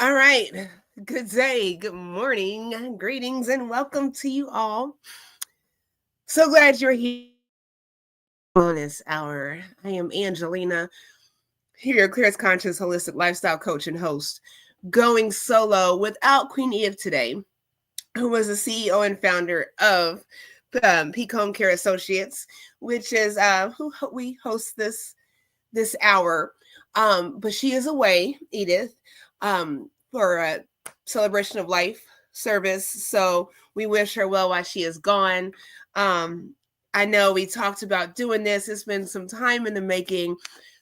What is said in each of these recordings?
All right. Good day, good morning, greetings, and welcome to you all. So glad you're here on this hour. I am Angelina, here, your Clearest Conscious holistic lifestyle coach and host, going solo without Queen Edith today, who was the CEO and founder of Peak Homecare Associates, which is who we host this hour. But she is away, Edith, for a celebration of life service. So we wish her well while she is gone. I know we talked about doing this. It's been some time in the making.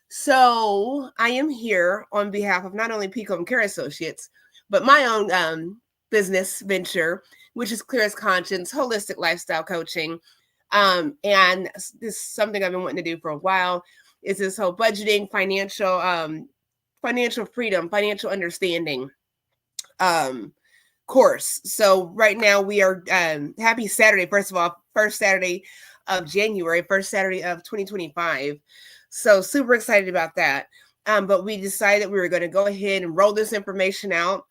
So I am here on behalf of not only Peak Home Care Associates, but my own business venture, which is Clearest Conscious Holistic Lifestyle Coaching. And this is something I've been wanting to do for a while. Is this whole budgeting, financial freedom, financial understanding course. So right now we are happy Saturday. First of all, first Saturday of January, first Saturday of 2025. So super excited about that. But we decided we were going to go ahead and roll this information out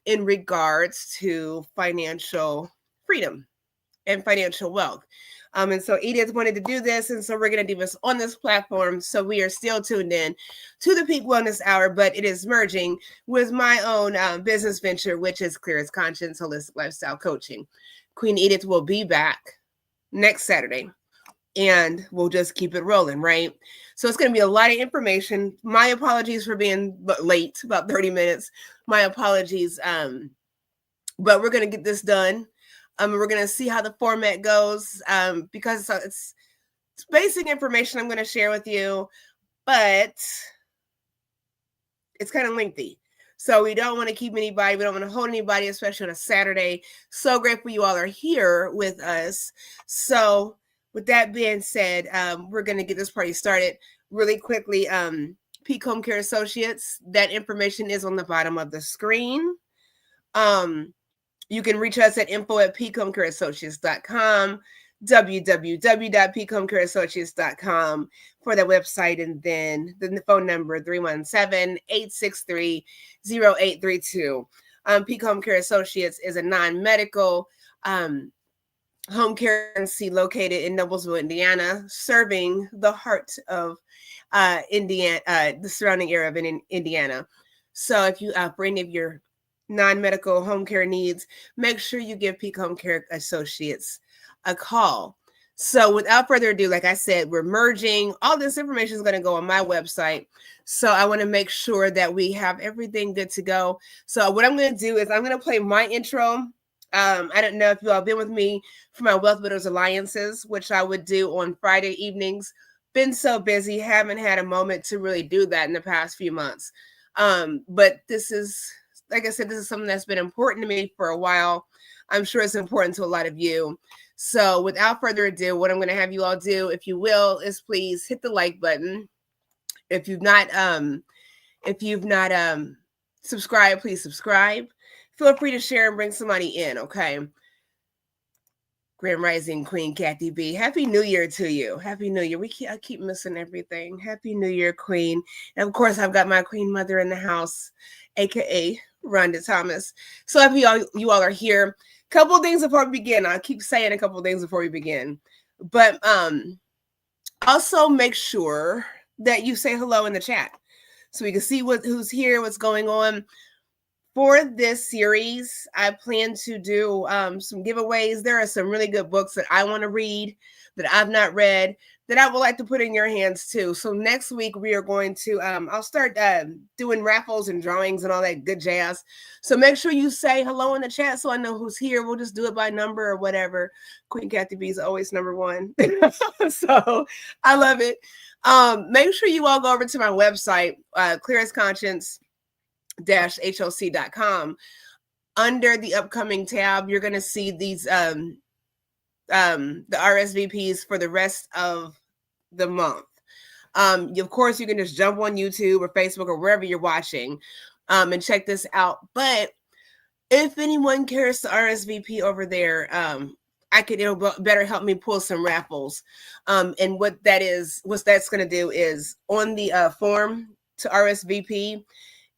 in regards to financial freedom and financial wealth. And so Edith wanted to do this, and so we're going to do this on this platform. So we are still tuned in to the Peak Wellness Hour, but it is merging with my own business venture, which is Clearest Conscious Holistic Lifestyle Coaching. Queen Edith will be back next Saturday, and we'll just keep it rolling, right? So it's going to be a lot of information. My apologies for being late, about 30 minutes. My apologies. But we're going to get this done. We're going to see how the format goes because it's basic information I'm going to share with you, but it's kind of lengthy. So we don't want to keep anybody. We don't want to hold anybody, especially on a Saturday. So grateful you all are here with us. So with that being said, we're going to get this party started really quickly. Peak Home Care Associates, that information is on the bottom of the screen. You can reach us at info@peakhomecareassociates.com, www.peakhomecareassociates.com for the website, and then the phone number 317-863-0832. Peak Home Care Associates is a non-medical home care agency located in Noblesville, Indiana, serving the heart of Indiana, the surrounding area of Indiana. So if you, for any of your non-medical home care needs, make sure you give Peak Home Care Associates a call. So without further ado, like I said, we're merging. All this information is going to go on my website. So I want to make sure that we have everything good to go. So what I'm going to do is I'm going to play my intro. I don't know if you all been with me for my Wealth Builders Alliances, which I would do on Friday evenings. Been so busy, haven't had a moment to really do that in the past few months. But this is, like I said, this is something that's been important to me for a while. I'm sure it's important to a lot of you. So without further ado, what I'm going to have you all do, if you will, is please hit the like button. If you've not subscribed, please subscribe. Feel free to share and bring somebody in, okay? Grand Rising Queen Kathy B. Happy New Year to you. Happy New Year. I keep missing everything. Happy New Year, Queen. And of course, I've got my Queen Mother in the house, aka Rhonda Thomas. So if you all are here, couple things before we begin. I keep saying a couple things before we begin, but also make sure that you say hello in the chat so we can see who's here, what's going on. For this series, I plan to do some giveaways. There are some really good books that I want to read that I've not read that I would like to put in your hands too. So next week we are going to, I'll start doing raffles and drawings and all that good jazz. So make sure you say hello in the chat so I know who's here. We'll just do it by number or whatever. Queen Kathy B is always number one. So I love it. Make sure you all go over to my website, Clearest Conscious -HLC.com. Under the upcoming tab, you're going to see these the RSVPs for the rest of the month. Of course, you can just jump on YouTube or Facebook or wherever you're watching and check this out. But if anyone cares to RSVP over there, it'll better help me pull some raffles. And what that's going to do is on the form to RSVP,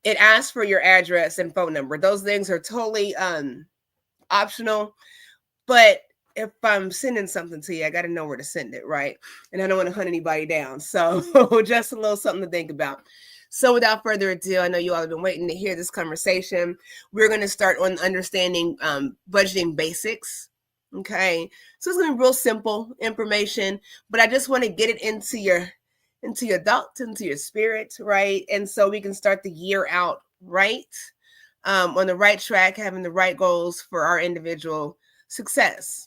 It asks for your address and phone number. Those things are totally optional, but if I'm sending something to you, I got to know where to send it, right? And I don't want to hunt anybody down. So just a little something to think about. So without further ado, I know you all have been waiting to hear this conversation. We're going to start on understanding budgeting basics. Okay. So it's going to be real simple information, but I just want to get it into your thoughts, into your spirit, right? And so we can start the year out right, on the right track, having the right goals for our individual success.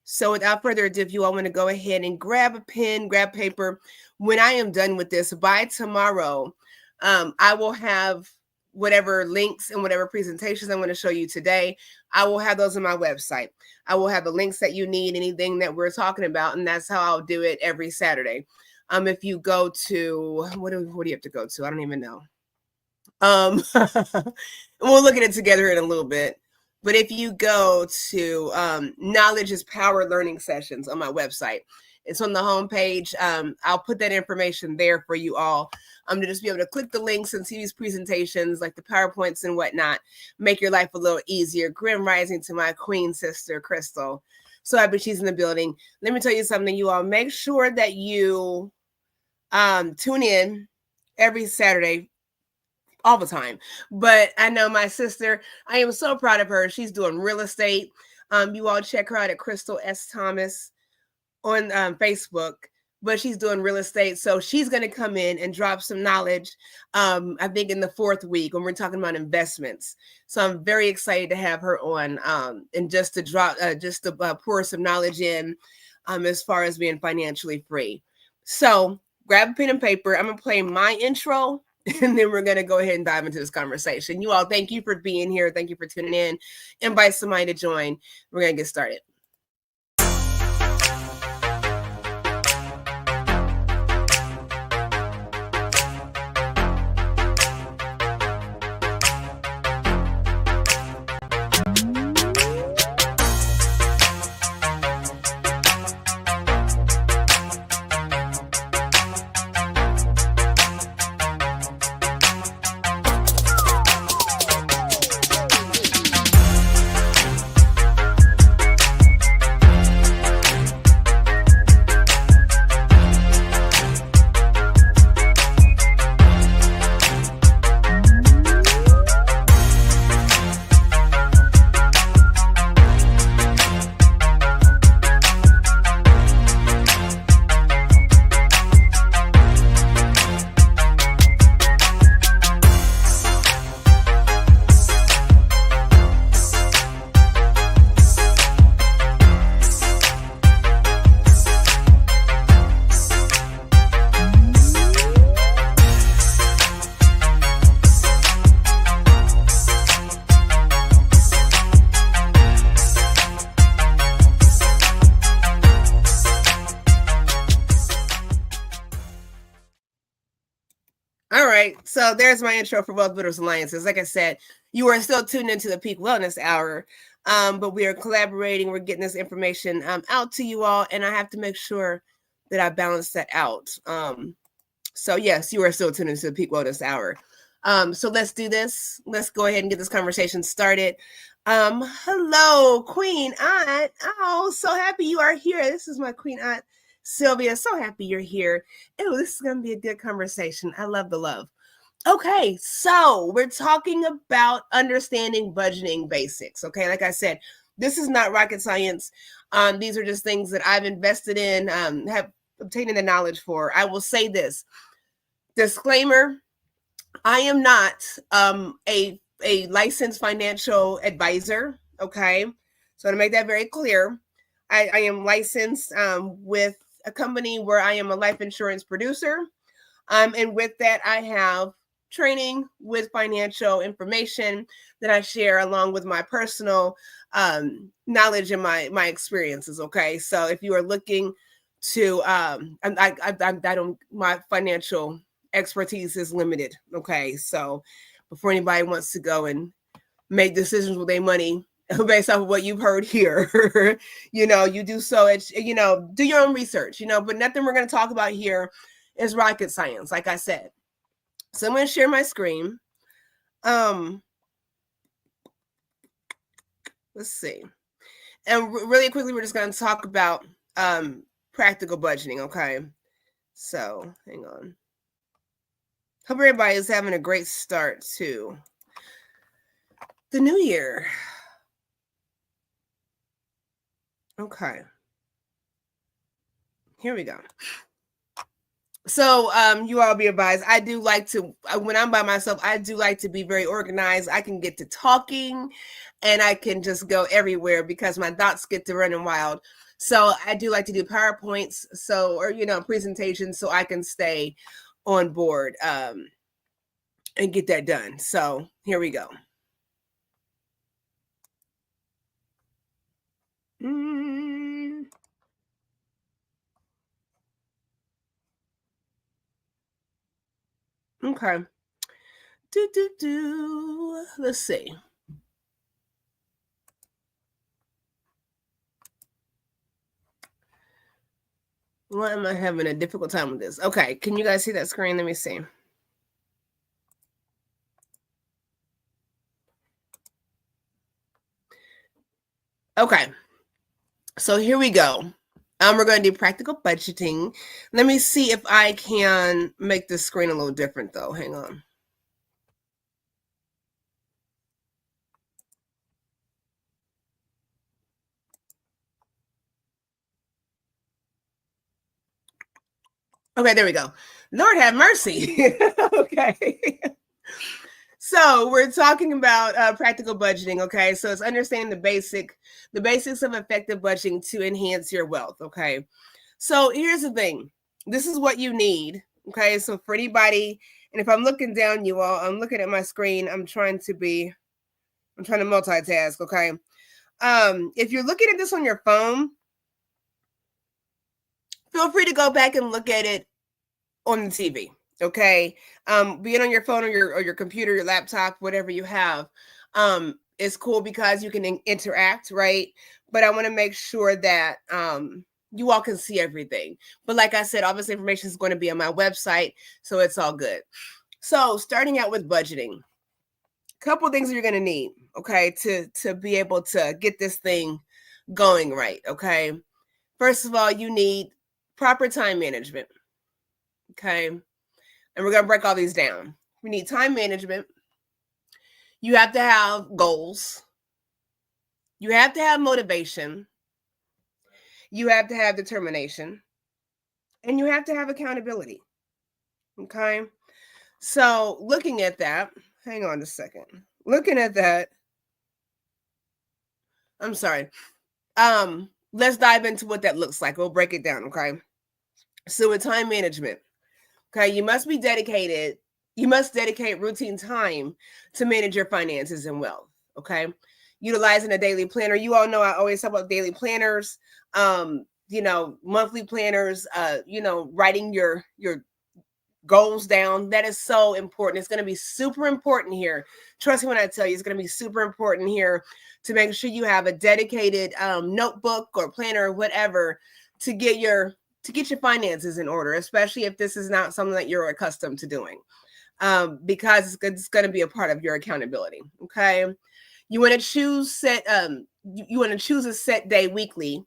So without further ado, if you all want to go ahead and grab a pen, grab paper, when I am done with this, by tomorrow, I will have whatever links and whatever presentations I'm going to show you today. I will have those on my website. I will have the links that you need, anything that we're talking about, and that's how I'll do it every Saturday. If you go to, what do you have to go to? I don't even know. We'll look at it together in a little bit. But if you go to Knowledge is Power Learning Sessions on my website, it's on the homepage. I'll put that information there for you all to just be able to click the links and see these presentations, like the PowerPoints and whatnot, make your life a little easier. Grim rising to my queen sister, Crystal. So happy she's in the building. Let me tell you something, you all. Make sure that you tune in every Saturday, all the time. But I know my sister, I am so proud of her. She's doing real estate. You all check her out at Crystal S. Thomas on Facebook, but she's doing real estate. So she's going to come in and drop some knowledge, I think in the 4th week when we're talking about investments. So I'm very excited to have her on and just to pour some knowledge in as far as being financially free. So grab a pen and paper. I'm going to play my intro, and then we're going to go ahead and dive into this conversation. You all, thank you for being here. Thank you for tuning in. Invite somebody to join. We're going to get started. All right, so there's my intro for Wealth Builders Alliances. Like I said, you are still tuned into the Peak Wellness Hour, but we are collaborating. We're getting this information out to you all, and I have to make sure that I balance that out. So yes, you are still tuned into the Peak Wellness Hour. So let's do this. Let's go ahead and get this conversation started. Hello, Queen Aunt. Oh, so happy you are here. This is my Queen Aunt, Sylvia. So happy you're here. Oh, this is going to be a good conversation. I love the love. Okay, so we're talking about understanding budgeting basics. Okay, like I said, this is not rocket science. These are just things that I've invested in, have obtained the knowledge for. I will say this, disclaimer, I am not a licensed financial advisor. Okay, so to make that very clear, I am licensed with a company where I am a life insurance producer. And with that, I have training with financial information that I share along with my personal knowledge and my experiences. Okay, so if you are looking to, my financial expertise is limited. Okay, so before anybody wants to go and make decisions with their money based off of what you've heard here, you do so, do your own research, but nothing we're going to talk about here is rocket science, like I said. So I'm going to share my screen. Let's see. And really quickly, we're just going to talk about practical budgeting, okay? So, hang on. Hope everybody is having a great start to the new year. Okay. Here we go. So, you all be advised, I do like to, when I'm by myself, I do like to be very organized. I can get to talking and I can just go everywhere because my thoughts get to running wild. So I do like to do PowerPoints, or presentations, so I can stay on board and get that done. So here we go. Okay. Let's see. Why am I having a difficult time with this? Okay, can you guys see that screen? Let me see. Okay, so here we go. We're going to do practical budgeting. Let me see if I can make the screen a little different, though. Hang on. Okay, there we go. Lord have mercy. Okay. So we're talking about practical budgeting. Okay, so it's understanding the basics of effective budgeting to enhance your wealth. Okay, so here's the thing. This is what you need. Okay, so for anybody, and if I'm looking down, you all, I'm looking at my screen. I'm trying to multitask. Okay, if you're looking at this on your phone, feel free to go back and look at it on the TV. Okay, being on your phone or your computer, your laptop, whatever you have, is cool because you can interact, right? But I want to make sure that you all can see everything. But like I said, all this information is going to be on my website, so it's all good. So starting out with budgeting, a couple of things you're going to need, okay, to be able to get this thing going right. Okay, first of all, you need proper time management. Okay, and we're going to break all these down. We need time management. You have to have goals. You have to have motivation. You have to have determination. And you have to have accountability. Okay. So looking at that, hang on a second. Looking at that, I'm sorry. Let's dive into what that looks like. We'll break it down. Okay. So with time management, okay, you must dedicate routine time to manage your finances and wealth. Okay. Utilizing a daily planner. You all know I always talk about daily planners, monthly planners, writing your goals down. That is so important. It's going to be super important here. Trust me when I tell you, it's going to be super important here to make sure you have a dedicated notebook or planner or whatever to get your finances in order, especially if this is not something that you're accustomed to doing, because it's going to be a part of your accountability. Okay, you want to choose a set day weekly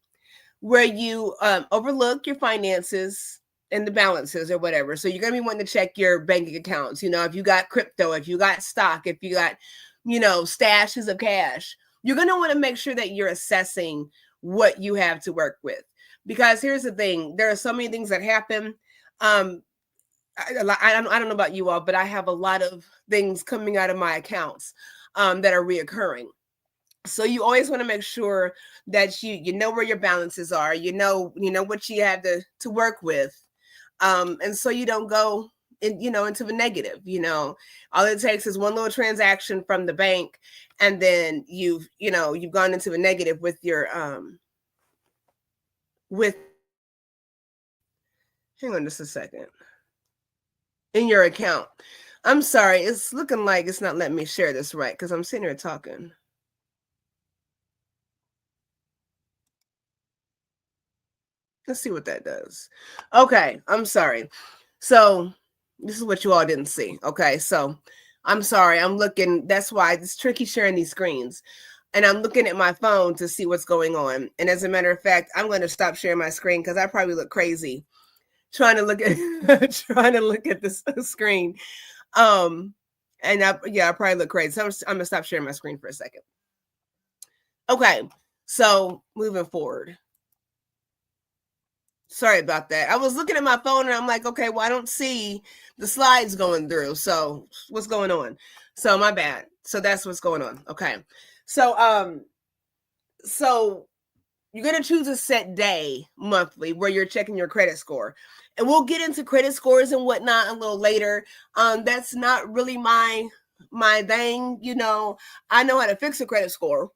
where you overlook your finances and the balances or whatever. So you're going to be wanting to check your banking accounts. If you got crypto, if you got stock, if you got stashes of cash, you're going to want to make sure that you're assessing what you have to work with. Because here's the thing, there are so many things that happen. I don't know about you all, but I have a lot of things coming out of my accounts that are reoccurring. So you always want to make sure that you know where your balances are, you know what you have to work with. And so you don't go into the negative. All it takes is one little transaction from the bank, and then you've gone into the negative with your hang on just a second, in your account. I'm sorry, it's looking like it's not letting me share this right because I'm sitting here talking. Let's see what that does. Okay, I'm sorry. So this is what you all didn't see. Okay, so I'm sorry. I'm looking. That's why it's tricky sharing these screens. And I'm looking at my phone to see what's going on. And as a matter of fact, I'm going to stop sharing my screen because I probably look crazy trying to look at trying to look at this screen. And I probably look crazy. So I'm gonna stop sharing my screen for a second. Okay, so moving forward. Sorry about that. I was looking at my phone and I'm like, okay, well, I don't see the slides going through. So what's going on? So my bad. So that's what's going on. Okay. So so you're going to choose a set day monthly where you're checking your credit score. And we'll get into credit scores and whatnot a little later. That's not really my thing. You know, I know how to fix a credit score.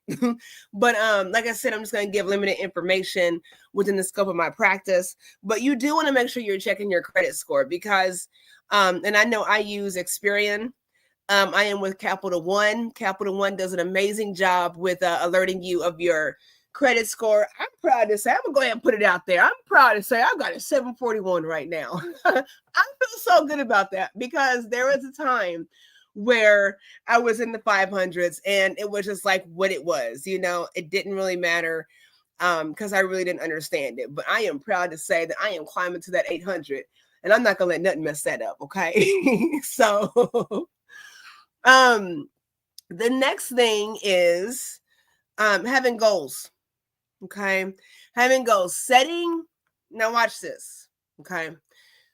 But like I said, I'm just going to give limited information within the scope of my practice. But you do want to make sure you're checking your credit score because, and I know I use Experian. I am with Capital One. Capital One does an amazing job with alerting you of your credit score. I'm proud to say, I'm gonna go ahead and put it out there. I'm proud to say I've got a 741 right now. I feel so good about that because there was a time where I was in the 500s and it was just like what it was. You know, it didn't really matter because I really didn't understand it. But I am proud to say that I am climbing to that 800 and I'm not gonna let nothing mess that up. Okay. So the next thing is having goals. Okay. Having goals. Setting, now watch this. Okay.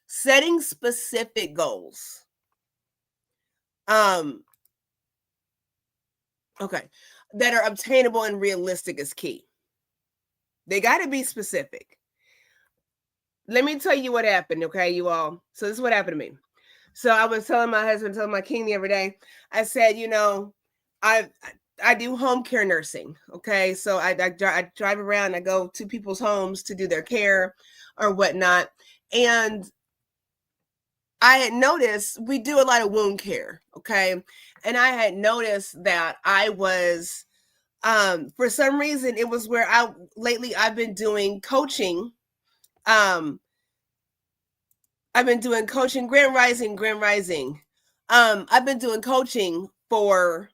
Setting specific goals. Okay. That are obtainable and realistic is key. They got to be specific. Let me tell you what happened. Okay, you all. So this is what happened to me. So I was telling my husband, telling my king the other day, I said, you know, I do home care nursing. Okay. So I drive around, I go to people's homes to do their care or whatnot. And I had noticed we do a lot of wound care. Okay. And I had noticed that I was, for some reason, it was where lately I've been doing coaching. I've been doing coaching, Grand Rising. I've been doing coaching for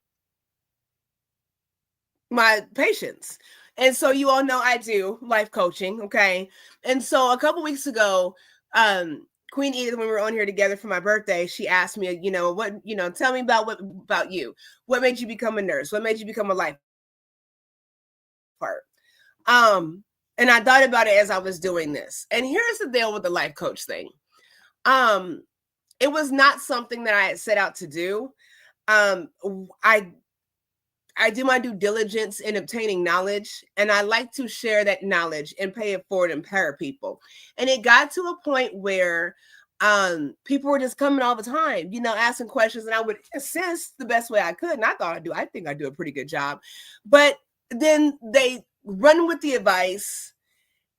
my patients. And so you all know I do life coaching, okay? And so a couple weeks ago, Queen Edith, when we were on here together for my birthday, she asked me, you know, tell me about you. What made you become a nurse? What made you become a life part? And I thought about it as I was doing this. And here's the deal with the life coach thing. It was not something that I had set out to do. I do my due diligence in obtaining knowledge, and I like to share that knowledge and pay it forward and empower people. And it got to a point where people were just coming all the time, you know, asking questions, and I would assist the best way I could. And I think I do a pretty good job. But then they run with the advice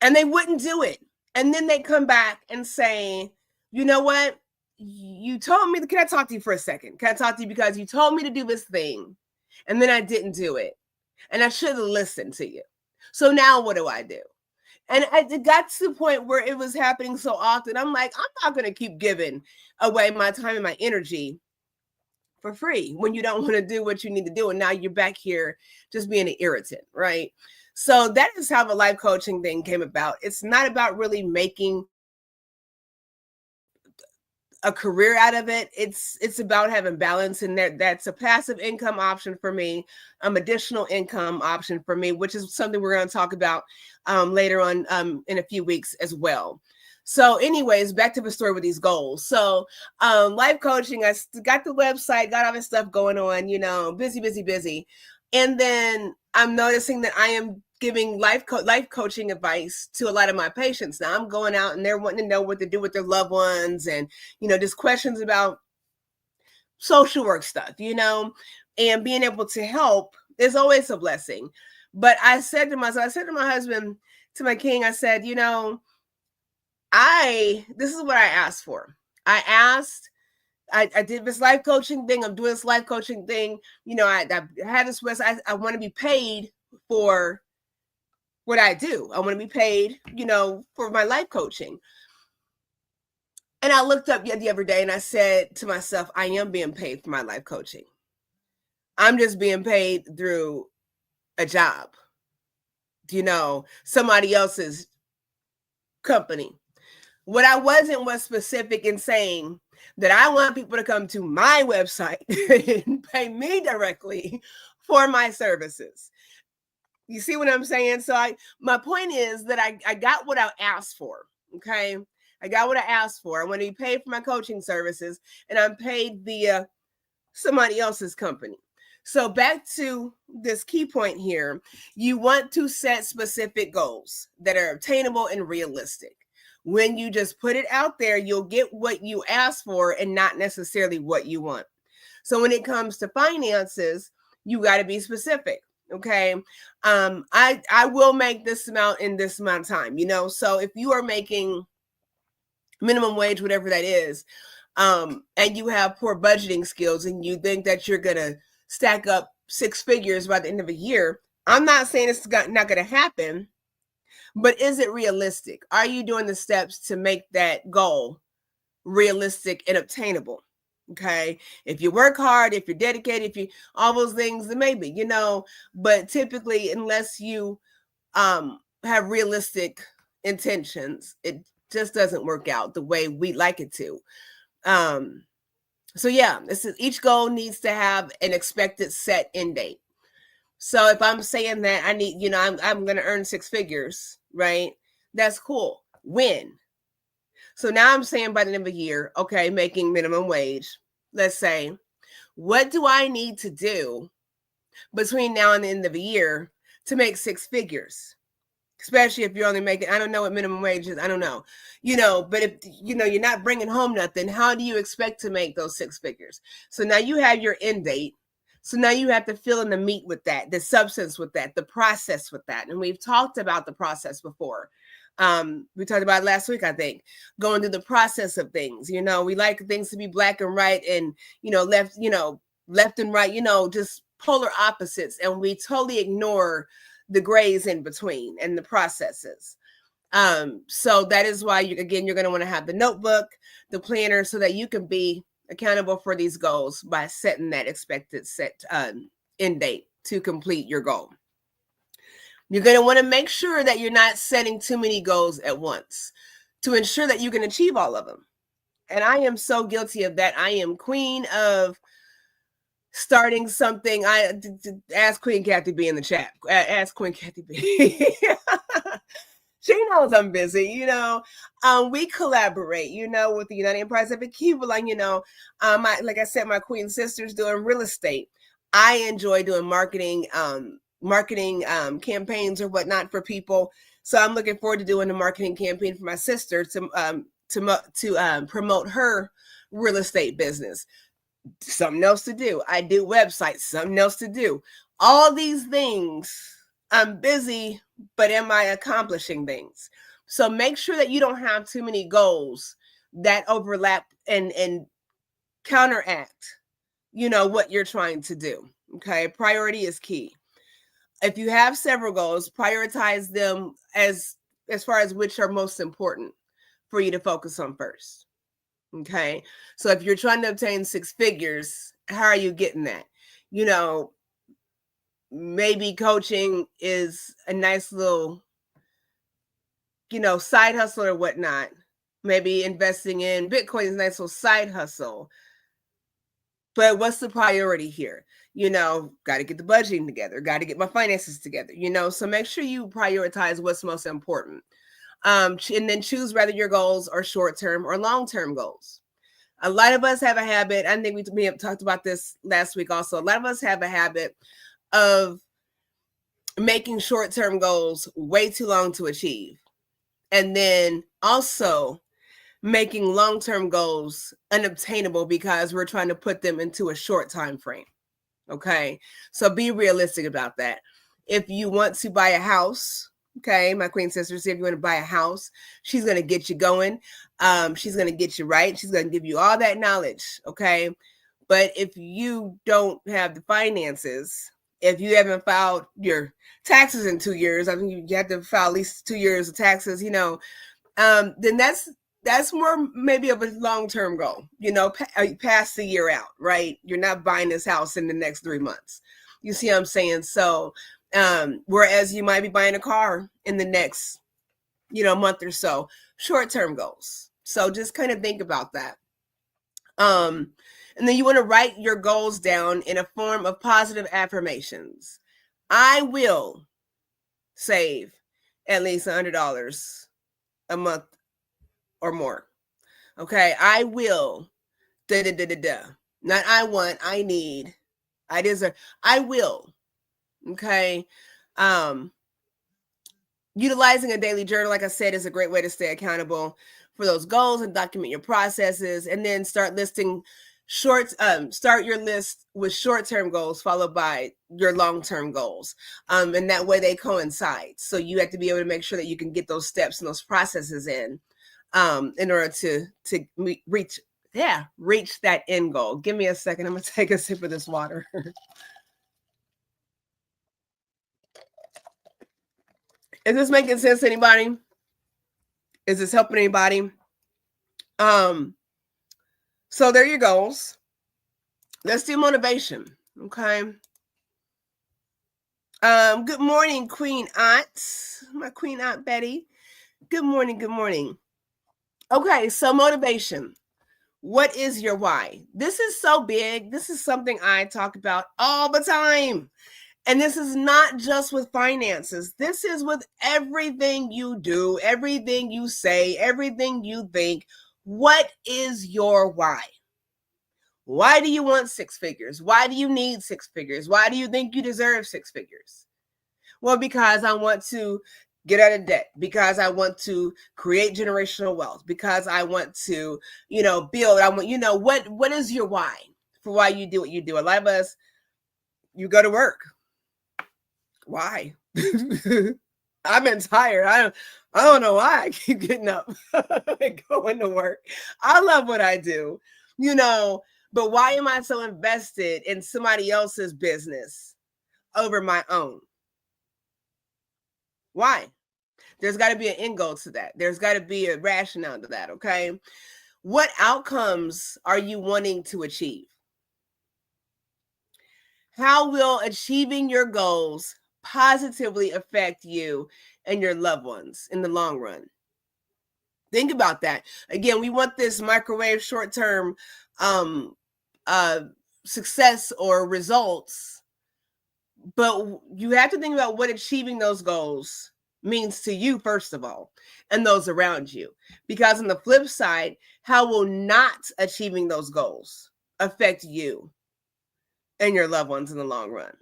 and they wouldn't do it. And then they come back and say, you know what? You told me, can I talk to you for a second? Can I talk to you because you told me to do this thing? And then I didn't do it. And I should have listened to you. So now what do I do? And it got to the point where it was happening so often. I'm like, I'm not going to keep giving away my time and my energy for free when you don't want to do what you need to do. And now you're back here just being an irritant, right? So that is how the life coaching thing came about. It's not about really making a career out of it. It's about having balance, and that's a passive income option for me, additional income option for me, which is something we're going to talk about later on in a few weeks as well. So anyways, back to the story with these goals. So life coaching, I got the website, got all this stuff going on, you know, busy. And then I'm noticing that I am giving life coaching advice to a lot of my patients. Now I'm going out and they're wanting to know what to do with their loved ones, and, you know, just questions about social work stuff, you know, and being able to help is always a blessing. But I said to my husband, to my king, I said, you know, this is what I asked for. I did this life coaching thing. I'm doing this life coaching thing. You know, I had this website. I want to be paid for what I do. I want to be paid, you know, for my life coaching. And I looked up the other day and I said to myself, I am being paid for my life coaching. I'm just being paid through a job, somebody else's company. What I wasn't was specific in saying that I want people to come to my website and pay me directly for my services. You see what I'm saying? So my point is that I got what I asked for. Okay. I got what I asked for. I want to be paid for my coaching services, and I'm paid via somebody else's company. So back to this key point here, you want to set specific goals that are obtainable and realistic. When you just put it out there, you'll get what you ask for and not necessarily what you want. So when it comes to finances, you got to be specific. Okay. I will make this amount in this amount of time, so if you are making minimum wage, whatever that is, and you have poor budgeting skills and you think that you're going to stack up 6 figures by the end of a year, I'm not saying it's not going to happen, but is it realistic? Are you doing the steps to make that goal realistic and obtainable? Okay. If you work hard, if you're dedicated, if you, all those things, then maybe, but typically, unless you have realistic intentions, it just doesn't work out the way we like it to. So yeah, each goal needs to have an expected set end date. So if I'm saying that I need, I'm going to earn 6 figures, right? That's cool. When? So now I'm saying by the end of the year, okay, making minimum wage, let's say, what do I need to do between now and the end of the year to make 6 figures? Especially if you're only making, I don't know what minimum wage is, I don't know, but if, you're not bringing home nothing, how do you expect to make those 6 figures? So now you have your end date. So now you have to fill in the meat with that, the substance with that, the process with that. And we've talked about the process before. We talked about it last week, I think, going through the process of things. We like things to be black and white and, left and right, just polar opposites. And we totally ignore the grays in between and the processes. So that is why you're going to want to have the notebook, the planner, so that you can be accountable for these goals by setting that expected set end date to complete your goal. You're going to want to make sure that you're not setting too many goals at once to ensure that you can achieve all of them. And I am so guilty of that. I am queen of starting something. I ask Queen Kathy B in the chat. Ask Queen Kathy B. She knows I'm busy, we collaborate, with the United Empires of Akiva, like I said, my queen sister's doing real estate. I enjoy doing marketing campaigns or whatnot for people. So I'm looking forward to doing a marketing campaign for my sister to promote her real estate business. Something else to do. I do websites, something else to do. All these things, I'm busy, but am I accomplishing things? So make sure that you don't have too many goals that overlap and counteract, what you're trying to do. Okay. Priority is key. If you have several goals, prioritize them as far as which are most important for you to focus on first. Okay. So if you're trying to obtain 6 figures, how are you getting that? Maybe coaching is a nice little, side hustle or whatnot. Maybe investing in Bitcoin is a nice little side hustle. But what's the priority here? Got to get the budgeting together, got to get my finances together, so make sure you prioritize what's most important. And then choose whether your goals are short-term or long-term goals. A lot of us have a habit, I think we have talked about this last week also, a lot of us have a habit of making short-term goals way too long to achieve. And then also making long-term goals unobtainable because we're trying to put them into a short time frame. Okay. So be realistic about that. If you want to buy a house, okay, my queen sister said, if you want to buy a house, she's going to get you going. She's going to get you right. She's going to give you all that knowledge. Okay. But if you don't have the finances, if you haven't filed your taxes in 2 years, I think you have to file at least 2 years of taxes, then that's That's more maybe of a long-term goal, past the year out, right? You're not buying this house in the next 3 months. You see what I'm saying? So, whereas you might be buying a car in the next, month or so, short-term goals. So just kind of think about that. And then you want to write your goals down in a form of positive affirmations. I will save at least $100 a month or more. Okay, I will. Da da da da da. Not I want. I need. I deserve. I will. Okay. Utilizing a daily journal, like I said, is a great way to stay accountable for those goals and document your processes, and then start listing start your list with short-term goals followed by your long-term goals, and that way they coincide. So you have to be able to make sure that you can get those steps and those processes in order to reach that end goal. Give me a second. I'm gonna take a sip of this water. Is this making sense to anybody? Is this helping anybody? So there are your goals. Let's do motivation. Okay. Good morning, Queen Aunt. My Queen Aunt Betty. Good morning. Good morning. Okay, so motivation. What is your why? This is so big. This is something I talk about all the time. And this is not just with finances. This is with everything you do, everything you say, everything you think. What is your why? Why do you want 6 figures? Why do you need 6 figures? Why do you think you deserve 6 figures? Well, because I want to get out of debt, because I want to create generational wealth, because I want to, build. I want, what is your why for why you do what you do? A lot of us, you go to work. Why? I've been tired. I don't know why I keep getting up and going to work. I love what I do, but why am I so invested in somebody else's business over my own? Why? There's got to be an end goal to that. There's got to be a rationale to that, okay? What outcomes are you wanting to achieve? How will achieving your goals positively affect you and your loved ones in the long run? Think about that. Again, we want this microwave short-term success or results, but you have to think about what achieving those goals means to you, first of all, and those around you. Because on the flip side, how will not achieving those goals affect you and your loved ones in the long run?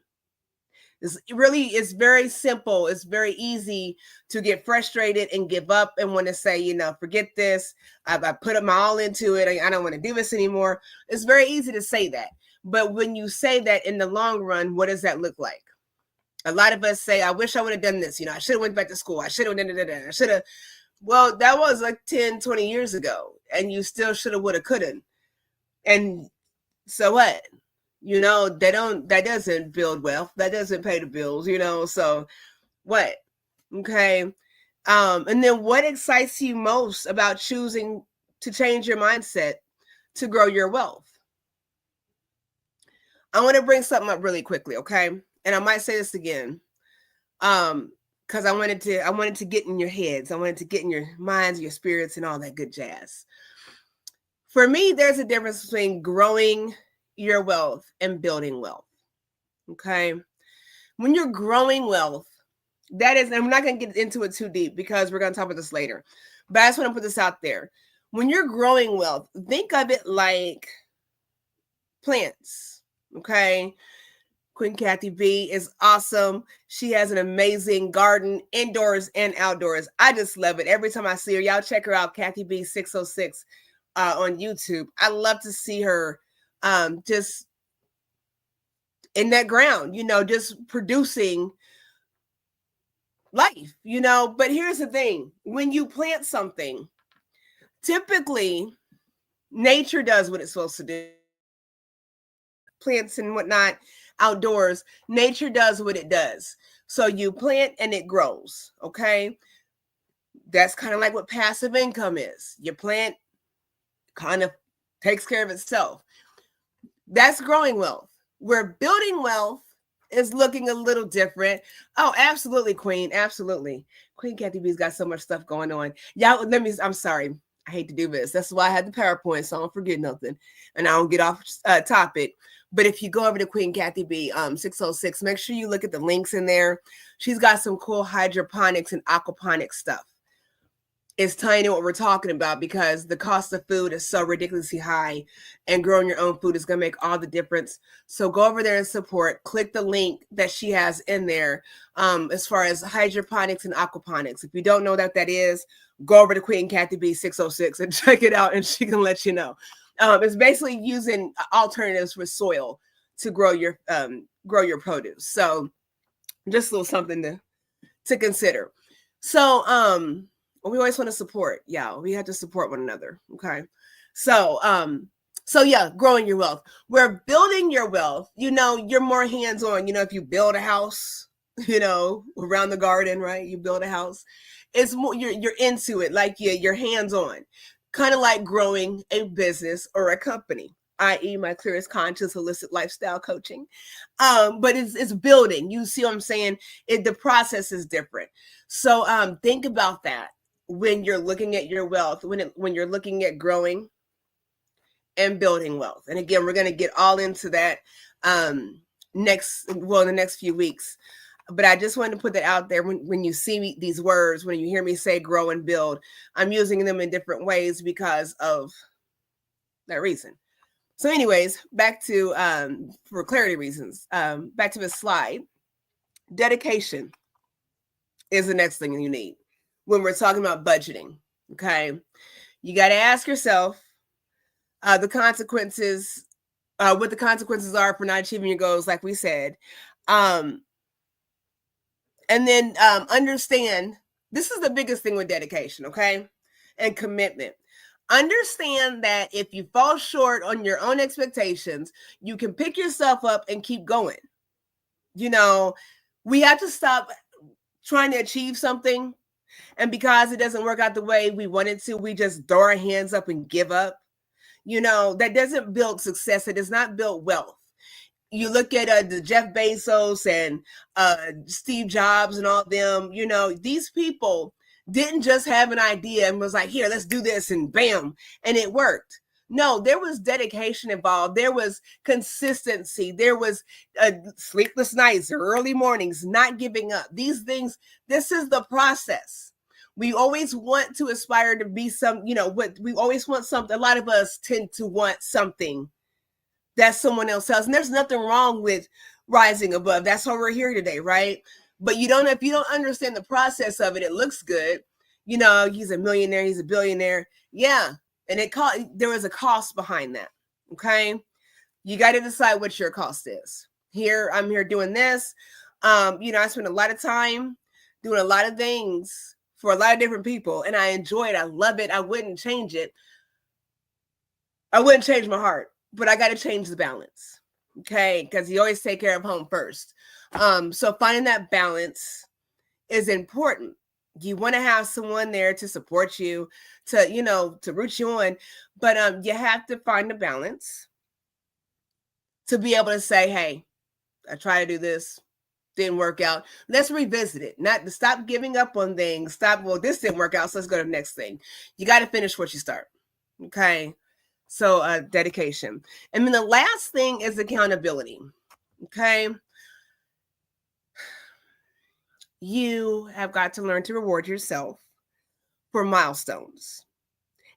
It's very simple. It's very easy to get frustrated and give up and want to say, forget this. I put my all into it. I don't want to do this anymore. It's very easy to say that. But when you say that in the long run, what does that look like? A lot of us say, I wish I would have done this. I should have went back to school. I should have done. I should have. Well, that was like 10, 20 years ago. And you still should have, would have, couldn't. And so what? That doesn't build wealth. That doesn't pay the bills, so what? Okay. And then what excites you most about choosing to change your mindset to grow your wealth? I want to bring something up really quickly. Okay. And I might say this again. Because I wanted to get in your heads. I wanted to get in your minds, your spirits, and all that good jazz. For me, there's a difference between growing your wealth and building wealth. Okay. When you're growing wealth, that is, and we're not going to get into it too deep because we're going to talk about this later, but I just want to put this out there. When you're growing wealth, think of it like plants. Okay. Queen Kathy B is awesome. She has an amazing garden, indoors and outdoors. I just love it. Every time I see her, y'all check her out, Kathy B 606 on YouTube. I love to see her just in that ground, just producing life, But here's the thing. When you plant something, typically nature does what it's supposed to do. Plants and whatnot, outdoors, nature does what it does. So you plant and it grows, okay? That's kind of like what passive income is. Your plant kind of takes care of itself. That's growing wealth. Where building wealth is looking a little different. Oh, absolutely, Queen. Absolutely. Queen Kathy B's got so much stuff going on. Y'all, I'm sorry. I hate to do this. That's why I had the PowerPoint, so I don't forget nothing. And I don't get off topic. But if you go over to Queen Kathy B 606, make sure you look at the links in there. She's got some cool hydroponics and aquaponics stuff. It's telling you what we're talking about, because the cost of food is so ridiculously high, and growing your own food is going to make all the difference. So go over there and support. Click the link that she has in there as far as hydroponics and aquaponics. If you don't know what that is, go over to Queen Kathy B 606 and check it out, and she can let you know. It's basically using alternatives with soil to grow your produce. So just a little something to consider. So we always want to support. Yeah, we have to support one another. Okay. So yeah, growing your wealth. We're building your wealth. You're more hands-on. If you build a house, around the garden, right? You build a house. It's more, you're into it. Like you're hands-on, kind of like growing a business or a company, i.e. my Clearest Conscious holistic lifestyle coaching. But it's building. You see what I'm saying? The process is different. So think about that when you're looking at your wealth, when you're looking at growing and building wealth. And again, we're going to get all into that in the next few weeks. But I just wanted to put that out there. When you see these words, when you hear me say grow and build, I'm using them in different ways because of that reason. So anyways, back to, for clarity reasons, back to the slide. Dedication is the next thing you need when we're talking about budgeting. Okay. You got to ask yourself the consequences, what the consequences are for not achieving your goals, like we said. And then understand, this is the biggest thing with dedication, okay? And commitment. Understand that if you fall short on your own expectations, you can pick yourself up and keep going. We have to stop trying to achieve something, and because it doesn't work out the way we want it to, we just throw our hands up and give up. That doesn't build success. It does not build wealth. You look at the Jeff Bezos and Steve Jobs and all them, these people didn't just have an idea and was like, here, let's do this, and bam, and it worked. No, there was dedication involved. There was consistency. There was sleepless nights, early mornings, not giving up. These things, this is the process. We always want to aspire to be we always want something. A lot of us tend to want something that someone else has. And there's nothing wrong with rising above. That's why we're here today, right? But if you don't understand the process of it, it looks good. He's a millionaire, he's a billionaire. Yeah. And there was a cost behind that. Okay. You got to decide what your cost is. I'm here doing this. I spend a lot of time doing a lot of things for a lot of different people, and I enjoy it. I love it. I wouldn't change it. I wouldn't change my heart, but I got to change the balance. Okay. Because you always take care of home first. So finding that balance is important. You want to have someone there to support you, to root you on, but you have to find a balance to be able to say, hey, I try to do this, didn't work out. Let's revisit it. Not to stop giving up on things. This didn't work out, so let's go to the next thing. You got to finish what you start. Okay. So dedication. And then the last thing is accountability. Okay. You have got to learn to reward yourself for milestones.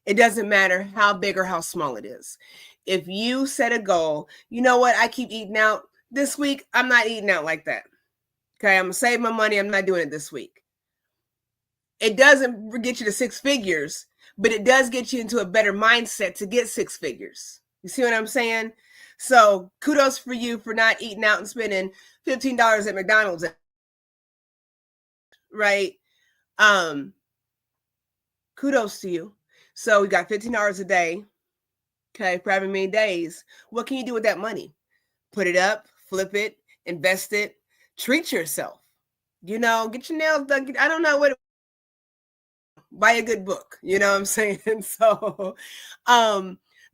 It doesn't matter how big or how small it is. If you set a goal, you know what? I keep eating out. This week, I'm not eating out like that. Okay, I'm going to save my money. I'm not doing it this week. It doesn't get you to 6 figures, but it does get you into a better mindset to get 6 figures. You see what I'm saying? So kudos for you for not eating out and spending $15 at McDonald's. Right? Kudos to you. So we got $15 a day. Okay, for having many days. What can you do with that money? Put it up, flip it, invest it, treat yourself. Get your nails done. I don't know what buy a good book. You know what I'm saying? So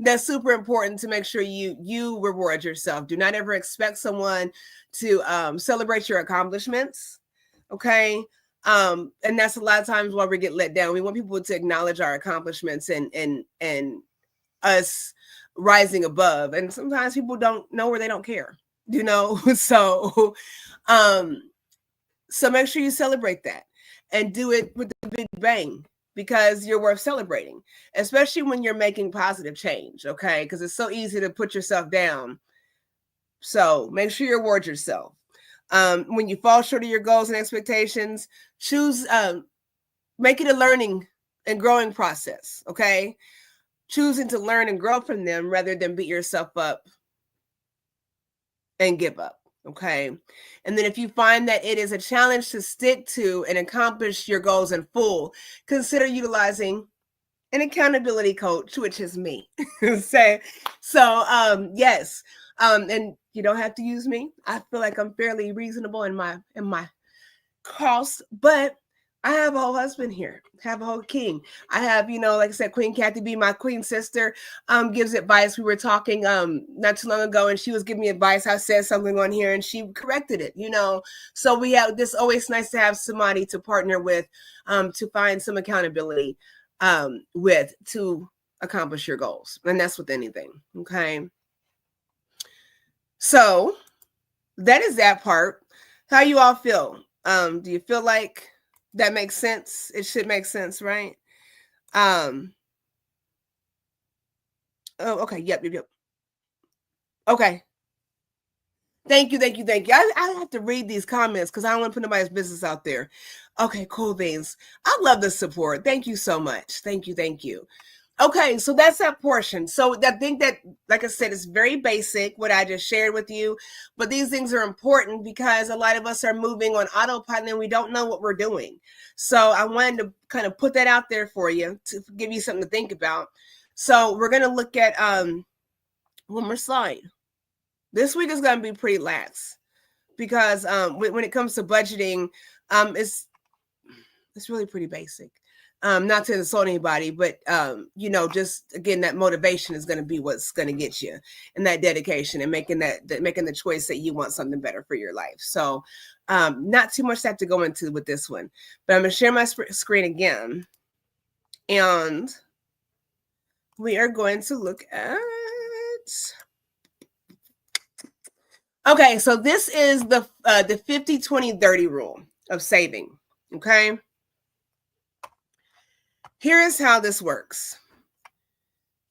that's super important to make sure you reward yourself. Do not ever expect someone to celebrate your accomplishments. Okay. And that's a lot of times why we get let down. We want people to acknowledge our accomplishments and us rising above. And sometimes people don't know, or they don't care, you know? So make sure you celebrate that and do it with the big bang, because you're worth celebrating, especially when you're making positive change. Okay. Because it's so easy to put yourself down. So make sure you reward yourself. When you fall short of your goals and expectations, choose, make it a learning and growing process. Okay. Choosing to learn and grow from them rather than beat yourself up and give up. Okay. And then if you find that it is a challenge to stick to and accomplish your goals in full, consider utilizing an accountability coach, which is me. Yes. And you don't have to use me. I feel like I'm fairly reasonable in my cost, but I have a whole husband here, have a whole king. I have, like I said, Queen Kathy B, my queen sister, gives advice. We were talking not too long ago, and she was giving me advice. I said something on here and she corrected it, So we have this, always nice to have somebody to partner with, to find some accountability with, to accomplish your goals. And that's with anything. Okay. So that is that part. How you all feel? Do you feel like that makes sense? It should make sense, right? Oh, okay. Yep. Okay. Thank you. I have to read these comments because I don't want to put nobody's business out there. Okay, cool beans. I love the support. Thank you so much. Thank you. Okay, so that's that portion. So I think that, like I said, it's very basic, what I just shared with you. But these things are important because a lot of us are moving on autopilot and we don't know what we're doing. So I wanted to kind of put that out there for you to give you something to think about. So we're going to look at one more slide. This week is going to be pretty lax because when it comes to budgeting, it's really pretty basic. Not to insult anybody, but just again, that motivation is going to be what's going to get you, and that dedication and making the choice that you want something better for your life. So not too much to have to go into with this one, but I'm going to share my screen again, and we are going to look at. Okay, so this is the 50-20-30 rule of saving. Okay. Here is how this works.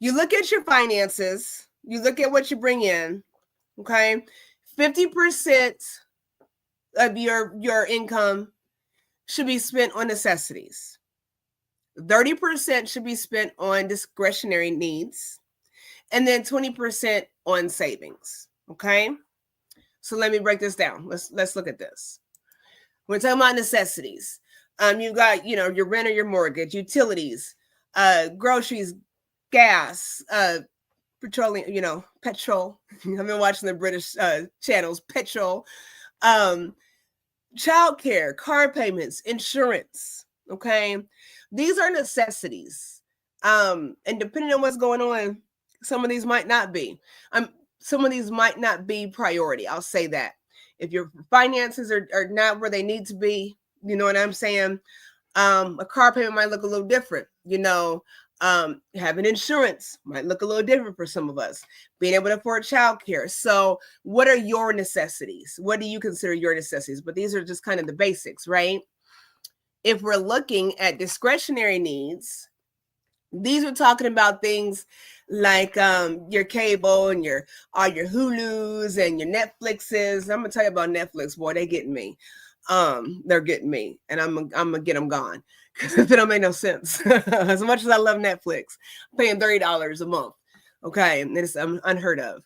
You look at your finances, you look at what you bring in, okay? 50% of your income should be spent on necessities. 30% should be spent on discretionary needs, and then 20% on savings, okay? So let me break this down. Let's look at this. We're talking about necessities. You've got, your rent or your mortgage, utilities, groceries, gas, petroleum, petrol. I've been watching the British channels, petrol, childcare, car payments, insurance. Okay. These are necessities. And depending on what's going on, some of these might not be. Some of these might not be priority. I'll say that. If your finances are not where they need to be, you know what I'm saying? A car payment might look a little different. Having insurance might look a little different for some of us. Being able to afford childcare. So what are your necessities? What do you consider your necessities? But these are just kind of the basics, right? If we're looking at discretionary needs, these are talking about things like your cable and all your Hulus and your Netflixes. I'm gonna tell you about Netflix, boy, they getting me. They're getting me, and I'm gonna get them gone because it don't make no sense. As much as I love Netflix, I'm paying $30 a month. Okay, and it's unheard of.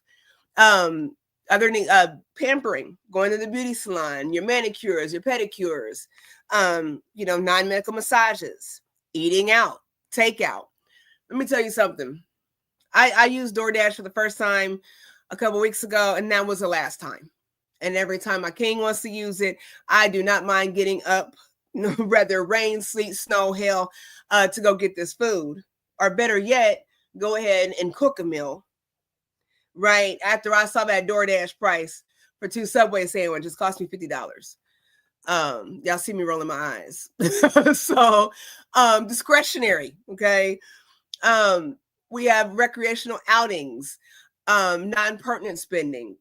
Pampering, going to the beauty salon, your manicures, your pedicures, non-medical massages, eating out, takeout. Let me tell you something. I used DoorDash for the first time a couple weeks ago, and that was the last time. And every time my king wants to use it, I do not mind getting up rather rain, sleet, snow, hail, to go get this food. Or better yet, go ahead and cook a meal, right? After I saw that DoorDash price for 2 Subway sandwiches, cost me $50. Y'all see me rolling my eyes. So discretionary, okay? We have recreational outings, non-pertinent spending.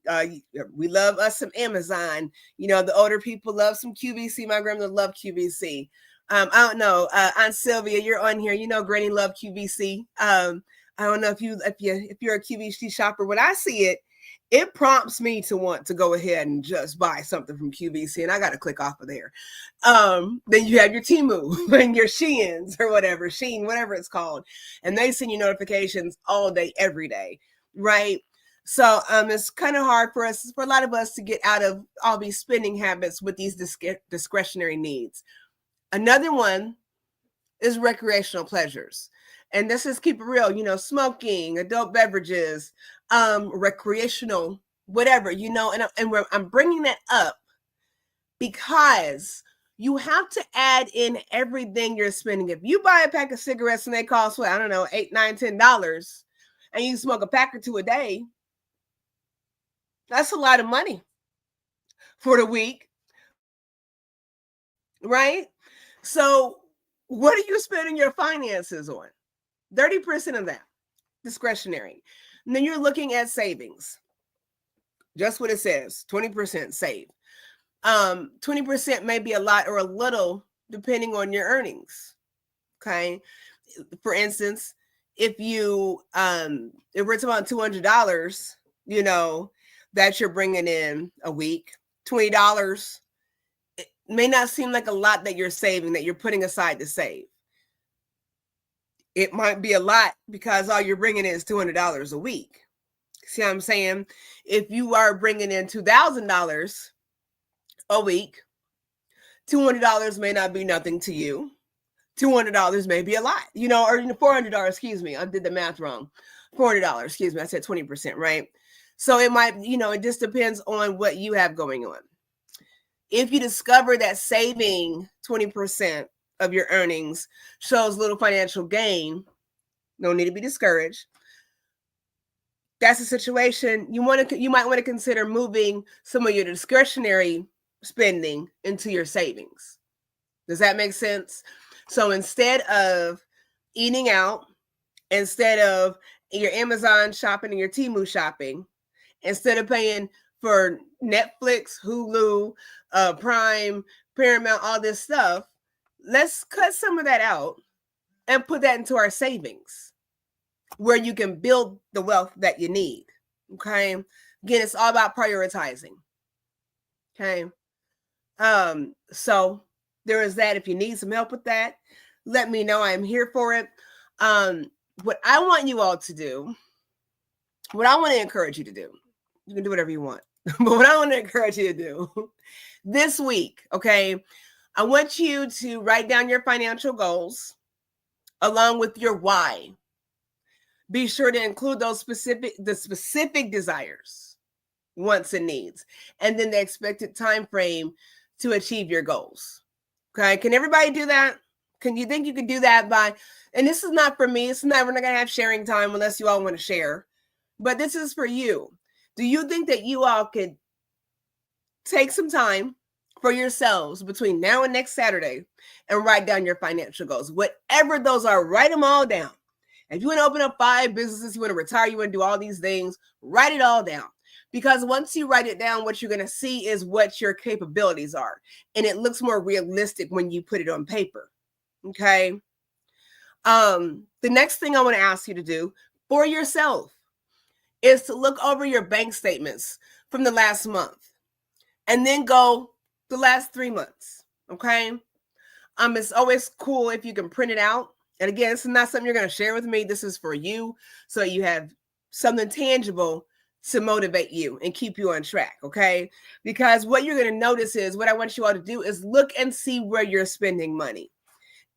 We love us some Amazon. You know, the older people love some QVC. My grandmother loved QVC. I don't know, Aunt Sylvia, you're on here. You know, Granny loved QVC. I don't know if you're a QVC shopper. When I see it, it prompts me to want to go ahead and just buy something from QVC, and I got to click off of there. Then you have your Temu and your Sheins or whatever, Shein, whatever it's called, and they send you notifications all day, every day, right? So it's kind of hard for a lot of us to get out of all these spending habits with these discretionary needs. Another one is recreational pleasures. And let's just keep it real, you know, smoking, adult beverages, recreational, whatever, you know, and I'm bringing that up because you have to add in everything you're spending. If you buy a pack of cigarettes and they cost, what, I don't know, $8, $9, $10, and you smoke a pack or two a day, that's a lot of money for the week, right? So what are you spending your finances on? 30% of that, discretionary. And then you're looking at savings. Just what it says, 20% save. 20% may be a lot or a little depending on your earnings. Okay. For instance, if we're talking about $200, you know, that you're bringing in a week, $20, it may not seem like a lot that you're saving, that you're putting aside to save. It might be a lot because all you're bringing in is $200 a week. See what I'm saying? If you are bringing in $2,000 a week, $200 may not be nothing to you. $200 may be a lot, you know, or $400, excuse me. I did the math wrong. $400, excuse me. I said 20%, right? So it might, you know, it just depends on what you have going on. If you discover that saving 20% of your earnings shows little financial gain, no need to be discouraged. That's a situation you might want to consider moving some of your discretionary spending into your savings. Does that make sense? So instead of eating out, instead of your Amazon shopping and your Temu shopping, instead of paying for Netflix, Hulu, Prime, Paramount, all this stuff, let's cut some of that out and put that into our savings where you can build the wealth that you need. Okay. Again, it's all about prioritizing. Okay. So there is that. If you need some help with that, let me know. I'm here for it. What I want you all to do, what I want to encourage you to do, you can do whatever you want, but what I want to encourage you to do this week, okay, I want you to write down your financial goals along with your why. Be sure to include the specific desires, wants, and needs, and then the expected time frame to achieve your goals. Okay, can everybody do that? Can you think you can do that by, and this is not for me, we're not going to have sharing time unless you all want to share, but this is for you. Do you think that you all could take some time for yourselves between now and next Saturday and write down your financial goals? Whatever those are, write them all down. If you want to open up 5 businesses, you want to retire, you want to do all these things, write it all down. Because once you write it down, what you're going to see is what your capabilities are. And it looks more realistic when you put it on paper. Okay. The next thing I want to ask you to do for yourself is to look over your bank statements from the last month and then go the last 3 months. Okay. It's always cool if you can print it out. And again, this is not something you're going to share with me. This is for you. So you have something tangible to motivate you and keep you on track. Okay. Because what you're going to notice is, what I want you all to do is look and see where you're spending money.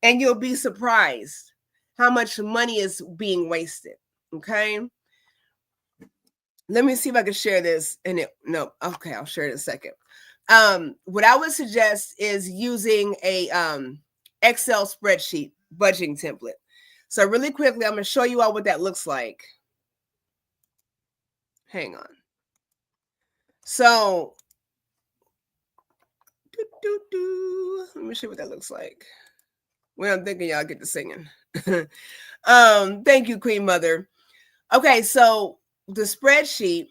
And you'll be surprised how much money is being wasted. Okay. Let me see if I can share this. Okay, I'll share it in a second. What I would suggest is using a Excel spreadsheet budgeting template. So really quickly, I'm going to show you all what that looks like. Hang on. So, let me show you what that looks like. Well, I'm thinking y'all get to singing. Thank you, Queen Mother. Okay, so the spreadsheet.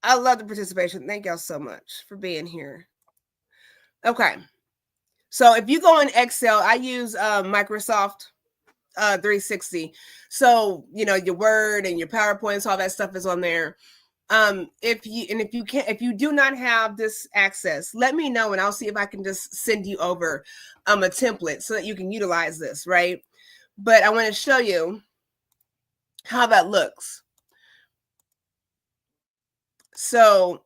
I love the participation. Thank y'all so much for being here. Okay. So if you go in Excel, I use Microsoft 360. So, your Word and your PowerPoints, all that stuff is on there. If you do not have this access, let me know and I'll see if I can just send you over a template so that you can utilize this, right? But I want to show you how that looks. So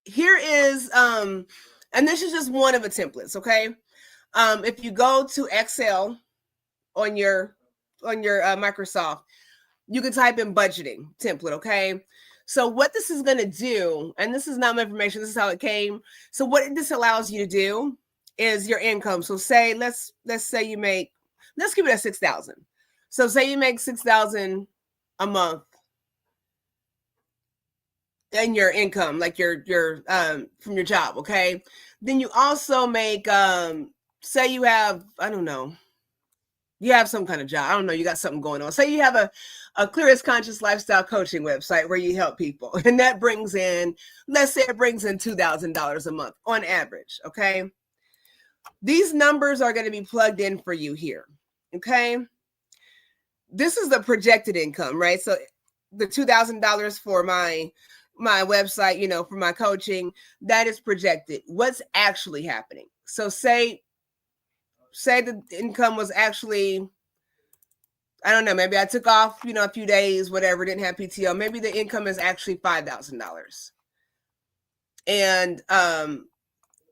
here is and this is just one of the templates, okay? If you go to Excel on your Microsoft, you can type in budgeting template, okay? So what this is going to do, and this is not my information, this is how it came. So what this allows you to do is your income. So say let's say you make, let's keep it at 6,000. So say you make 6,000 a month in your income, like your from your job, okay? Then you also make say you have, I don't know, you have some kind of job. I don't know, you got something going on. Say you have a Clearest Conscious lifestyle coaching website where you help people. And that brings in, let's say it brings in $2,000 a month on average, okay? These numbers are going to be plugged in for you here, okay? This is the projected income, right? So the $2,000 for my website, for my coaching, that is projected. What's actually happening? So say the income was actually, I don't know, maybe I took off, a few days, whatever, didn't have PTO. Maybe the income is actually $5,000. And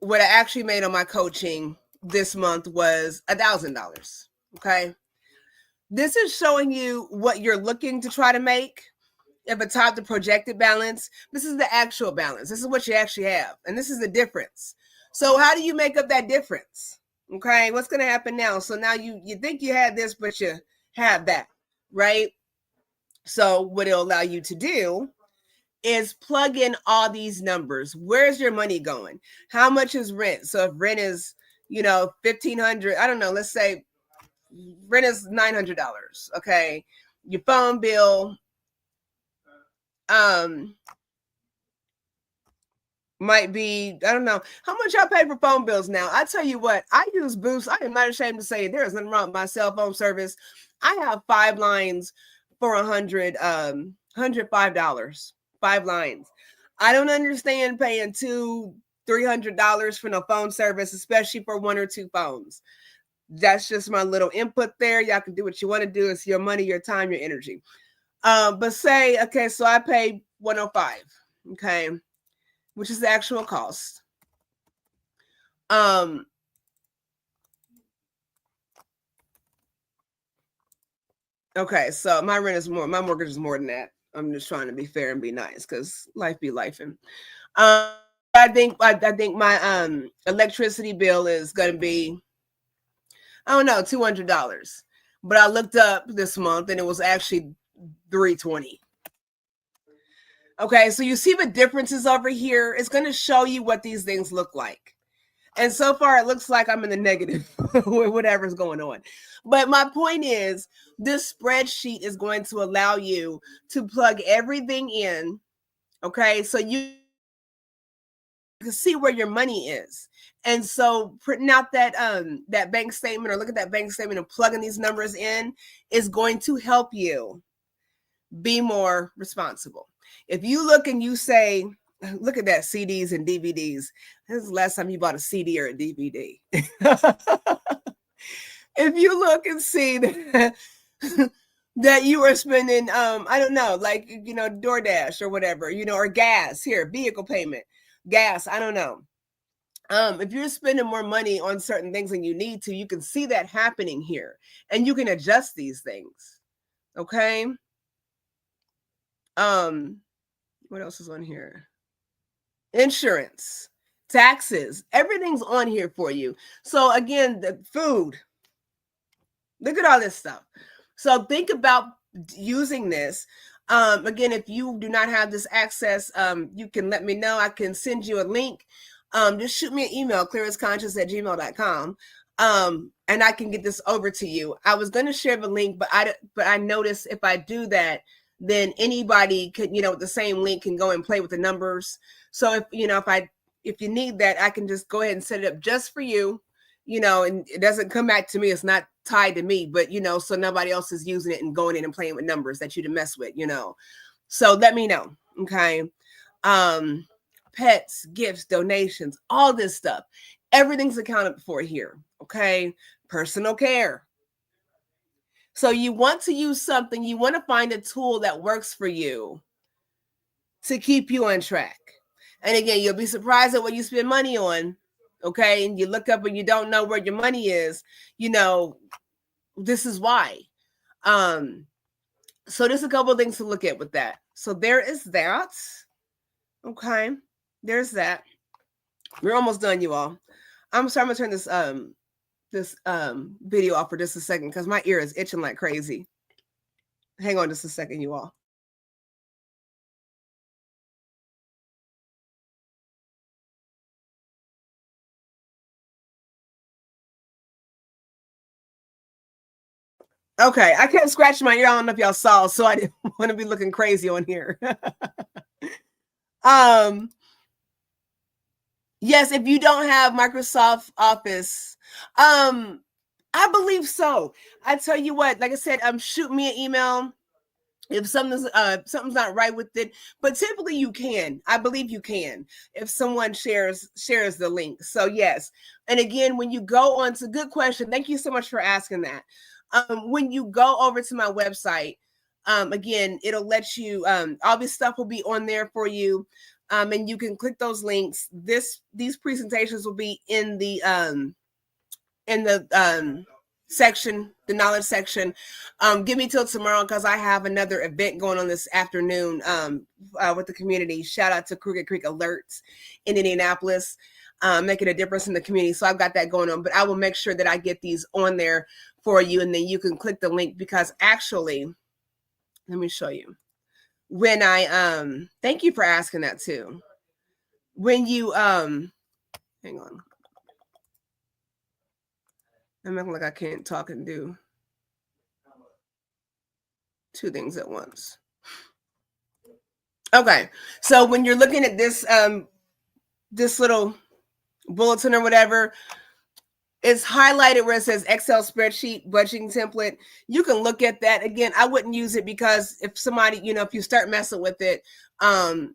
what I actually made on my coaching this month was $1,000. Okay. This is showing you what you're looking to try to make. At the top, the projected balance. This is the actual balance. This is what you actually have. And this is the difference. So how do you make up that difference? Okay. What's going to happen now? So now you think you had this, but you have that, right? So what it'll allow you to do is plug in all these numbers. Where's your money going? How much is rent? So if rent is, $1,500, I don't know, let's say rent is $900. Okay. Your phone bill, might be, I don't know, how much y'all pay for phone bills now? I tell you what, I use Boost. I am not ashamed to say there is nothing wrong with my cell phone service. I have 5 lines for $105, 5 lines. I don't understand paying $200-$300 for no phone service, especially for 1 or 2 phones. That's just my little input there. Y'all can do what you want to do. It's your money, your time, your energy. But say, okay, so I pay $105, okay, which is the actual cost. Okay, so my rent is more, my mortgage is more than that. I'm just trying to be fair and be nice because life be lifing. I think my electricity bill is going to be, I don't know, $200. But I looked up this month and it was actually $320. Okay, so you see the differences over here. It's going to show you what these things look like. And so far, it looks like I'm in the negative with whatever's going on. But my point is, this spreadsheet is going to allow you to plug everything in, okay? So you can see where your money is. And so printing out that bank statement or look at that bank statement and plugging these numbers in is going to help you be more responsible. If you look and you say, look at that, CDs and DVDs. This is the last time you bought a CD or a DVD. If you look and see that, that you are spending, I don't know, like, DoorDash or whatever, or gas, here, vehicle payment, gas, I don't know. If you're spending more money on certain things than you need to, you can see that happening here and you can adjust these things. Okay. What else is on here? Insurance, taxes, everything's on here for you. So again, the food, look at all this stuff. So think about using this. Again, if you do not have this access, you can let me know. I can send you a link. Just shoot me an email, clearestconscious@gmail.com. And I can get this over to you. I was going to share the link, but I noticed if I do that, then anybody could, with the same link can go and play with the numbers. So if you need that, I can just go ahead and set it up just for you, and it doesn't come back to me. It's not tied to me, but, so nobody else is using it and going in and playing with numbers that you to mess with, So let me know. Okay. Pets, gifts, donations, all this stuff. Everything's accounted for here. Okay. Personal care. So you want to use something, you want to find a tool that works for you to keep you on track. And again, you'll be surprised at what you spend money on. Okay. And you look up and you don't know where your money is, this is why. So there's a couple of things to look at with that. So there is that. Okay. There's that. We're almost done, you all. I'm sorry, I'm gonna turn this video off for just a second because my ear is itching like crazy. Hang on just a second, you all. Okay, I kept scratching my ear. I don't know if y'all saw, so I didn't want to be looking crazy on here. Yes, if you don't have Microsoft Office, I believe so. I tell you what, like I said, shoot me an email if something's not right with it. But typically you can. I believe you can if someone shares the link. So yes. And again, when you go on to, good question. Thank you so much for asking that. When you go over to my website, again, it'll let you, all this stuff will be on there for you. And you can click those links. These presentations will be in the section, the knowledge section. Give me till tomorrow because I have another event going on this afternoon with the community. Shout out to Crooked Creek Alerts in Indianapolis, making a difference in the community. So I've got that going on, but I will make sure that I get these on there for you, and then you can click the link because actually, let me show you. When I thank you for asking that too. When you hang on. I'm acting like I can't talk and do two things at once. Okay. So when you're looking at this this little bulletin or whatever, it's highlighted where it says Excel spreadsheet budgeting template. You can look at that. Again, I wouldn't use it because if somebody, if you start messing with it, and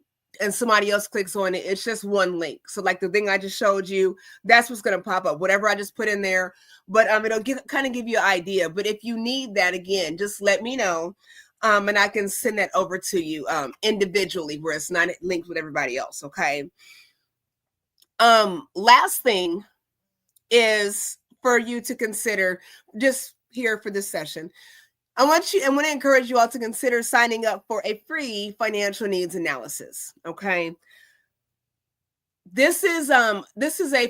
somebody else clicks on it, it's just one link. So like the thing I just showed you, that's what's going to pop up, whatever I just put in there. But it'll kind of give you an idea. But if you need that, again, just let me know. And I can send that over to you individually where it's not linked with everybody else. Okay. Last thing is for you to consider, just here for this session. I want to encourage you all to consider signing up for a free financial needs analysis. Okay. This is a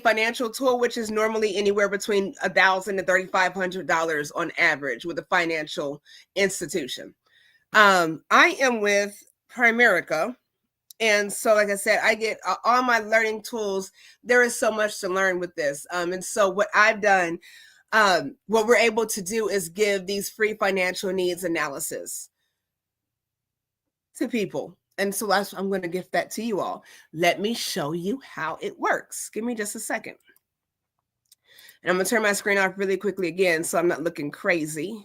financial tool, which is normally anywhere between $1,000 to $3,500 on average with a financial institution. I am with Primerica. And so, like I said, I get all my learning tools. There is so much to learn with this. And so what I've done, what we're able to do is give these free financial needs analysis to people. And so I'm going to gift that to you all. Let me show you how it works. Give me just a second. And I'm going to turn my screen off really quickly again so I'm not looking crazy.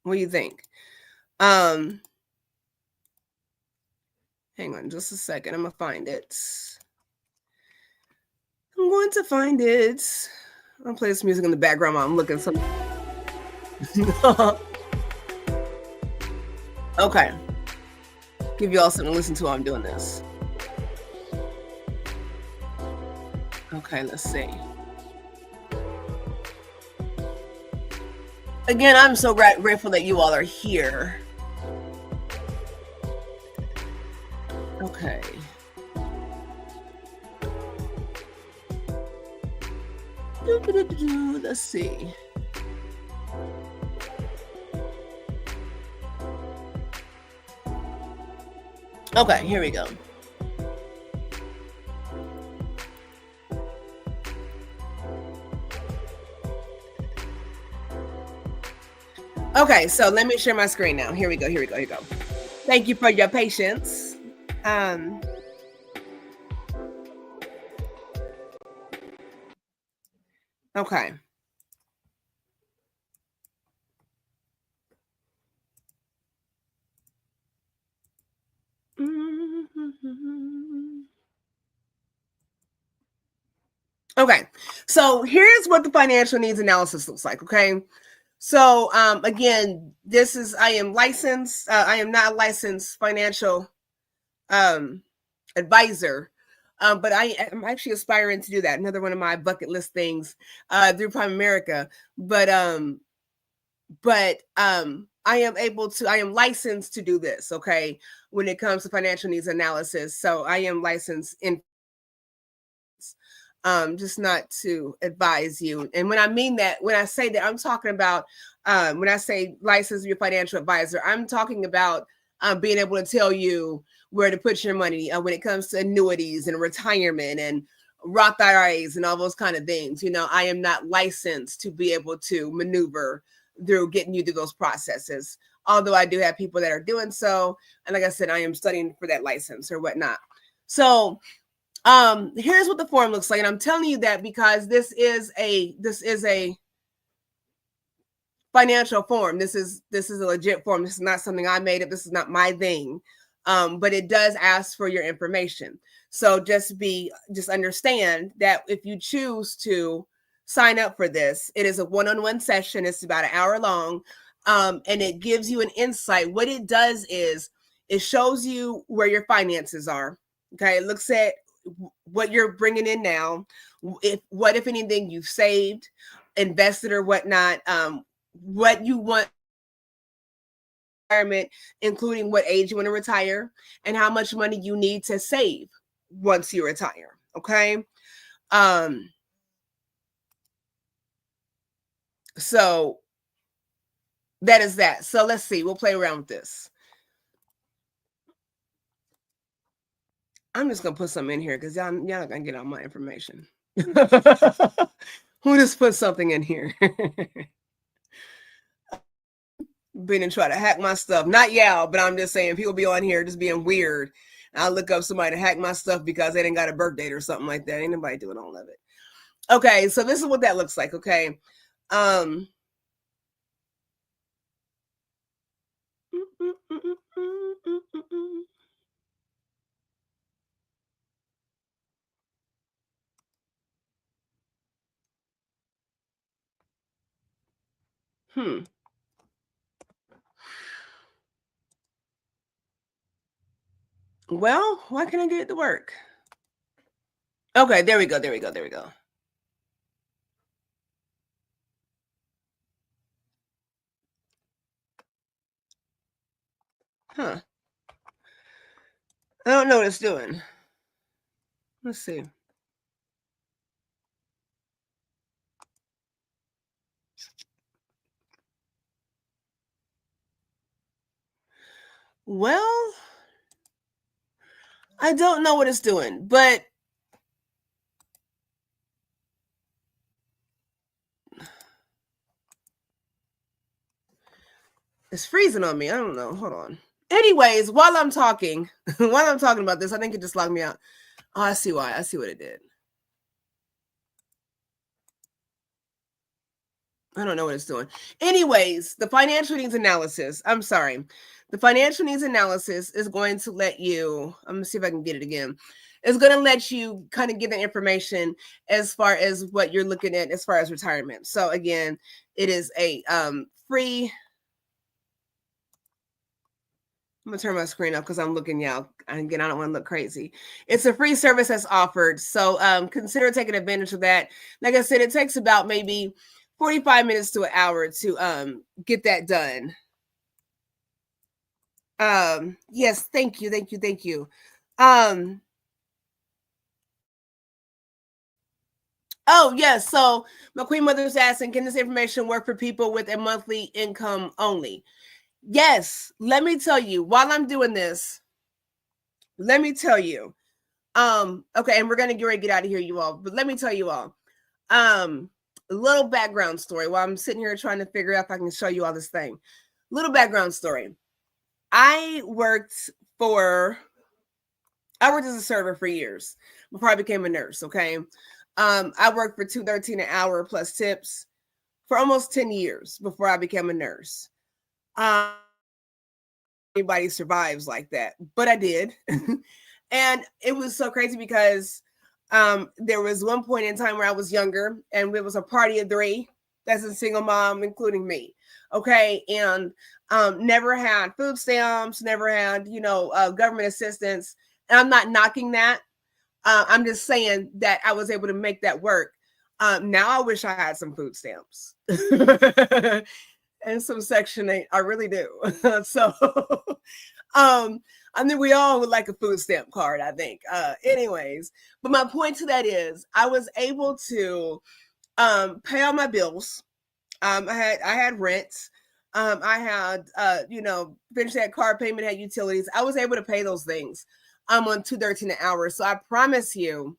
What do you think? Hang on just a second. I'm going to find it. I'm going to find it. I'll play this music in the background while I'm looking something. Okay. Give you all something to listen to while I'm doing this. Okay, let's see. Again, I'm so grateful that you all are here. Let's see. Okay, here we go. Okay, so let me share my screen now. Here we go. Thank you for your patience. Okay. Okay, so here's what the financial needs analysis looks like. Okay, so again, I am licensed. I am not a licensed financial advisor, but I am actually aspiring to do that. Another one of my bucket list things through Prime America. But I am licensed to do this. Okay, when it comes to financial needs analysis, so I am licensed in. Just not to advise you. And when I mean that, when I say that, I'm talking about when I say license your financial advisor, I'm talking about being able to tell you where to put your money when it comes to annuities and retirement and Roth IRAs and all those kind of things. You know, I am not licensed to be able to maneuver through getting you through those processes. Although I do have people that are doing so. And like I said, I am studying for that license or whatnot. So here's what the form looks like. And I'm telling you that because this is a financial form. This is a legit form. This is not something I made up. This is not my thing. But it does ask for your information. So just understand that if you choose to sign up for this, it is a one-on-one session. It's about an hour long. And it gives you an insight. What it does is it shows you where your finances are. Okay. It looks at what you're bringing in now, if anything you've saved, invested or whatnot, what you want retirement, including what age you want to retire and how much money you need to save once you retire. Okay. So that is that. So let's see. We'll play around with this. I'm just gonna put something in here because y'all not gonna get all my information. Who just put something in here? Been and try to hack my stuff. Not y'all, but I'm just saying people be on here just being weird. I'll look up somebody to hack my stuff because they didn't got a birth date or something like that. Ain't nobody doing all of it. Okay, so this is what that looks like. Okay. Well, why can't I get it to work? Okay, there we go. Huh. I don't know what it's doing. Let's see. Well, I don't know what it's doing, but it's freezing on me. I don't know. Hold on. Anyways, while I'm talking about this, I think it just logged me out. Oh, I see why. I see what it did. I don't know what it's doing. Anyways, the financial needs analysis. I'm sorry. The financial needs analysis is going to let you, I'm going to see if I can get it again. It's going to let you kind of get the information as far as what you're looking at as far as retirement. So again, it is a free. I'm going to turn my screen up because I'm looking now. Again, I don't want to look crazy. It's a free service that's offered. So consider taking advantage of that. Like I said, it takes about maybe 45 minutes to an hour to get that done. Yes, thank you. Oh, yes. So my queen mother's asking, can this information work for people with a monthly income only? Yes. Let me tell you, while I'm doing this, let me tell you. Okay, and we're gonna get ready to get out of here, you all. But let me tell you all. A little background story while I'm sitting here trying to figure out if I can show you all this thing. Little background story. I worked as a server for years before I became a nurse. Okay. I worked for $2.13 an hour plus tips for almost 10 years before I became a nurse. Anybody survives like that, but I did. And it was so crazy because there was one point in time where I was younger and it was a party of three. That's a single mom, including me. Okay. And never had food stamps, never had, government assistance. And I'm not knocking that. I'm just saying that I was able to make that work. Now I wish I had some food stamps and some Section 8. I really do. So, I mean, we all would like a food stamp card, I think. Anyways, but my point to that is I was able to pay all my bills. I had rent. I had, finished that car payment, had utilities. I was able to pay those things. I'm on $2.13 an hour. So I promise you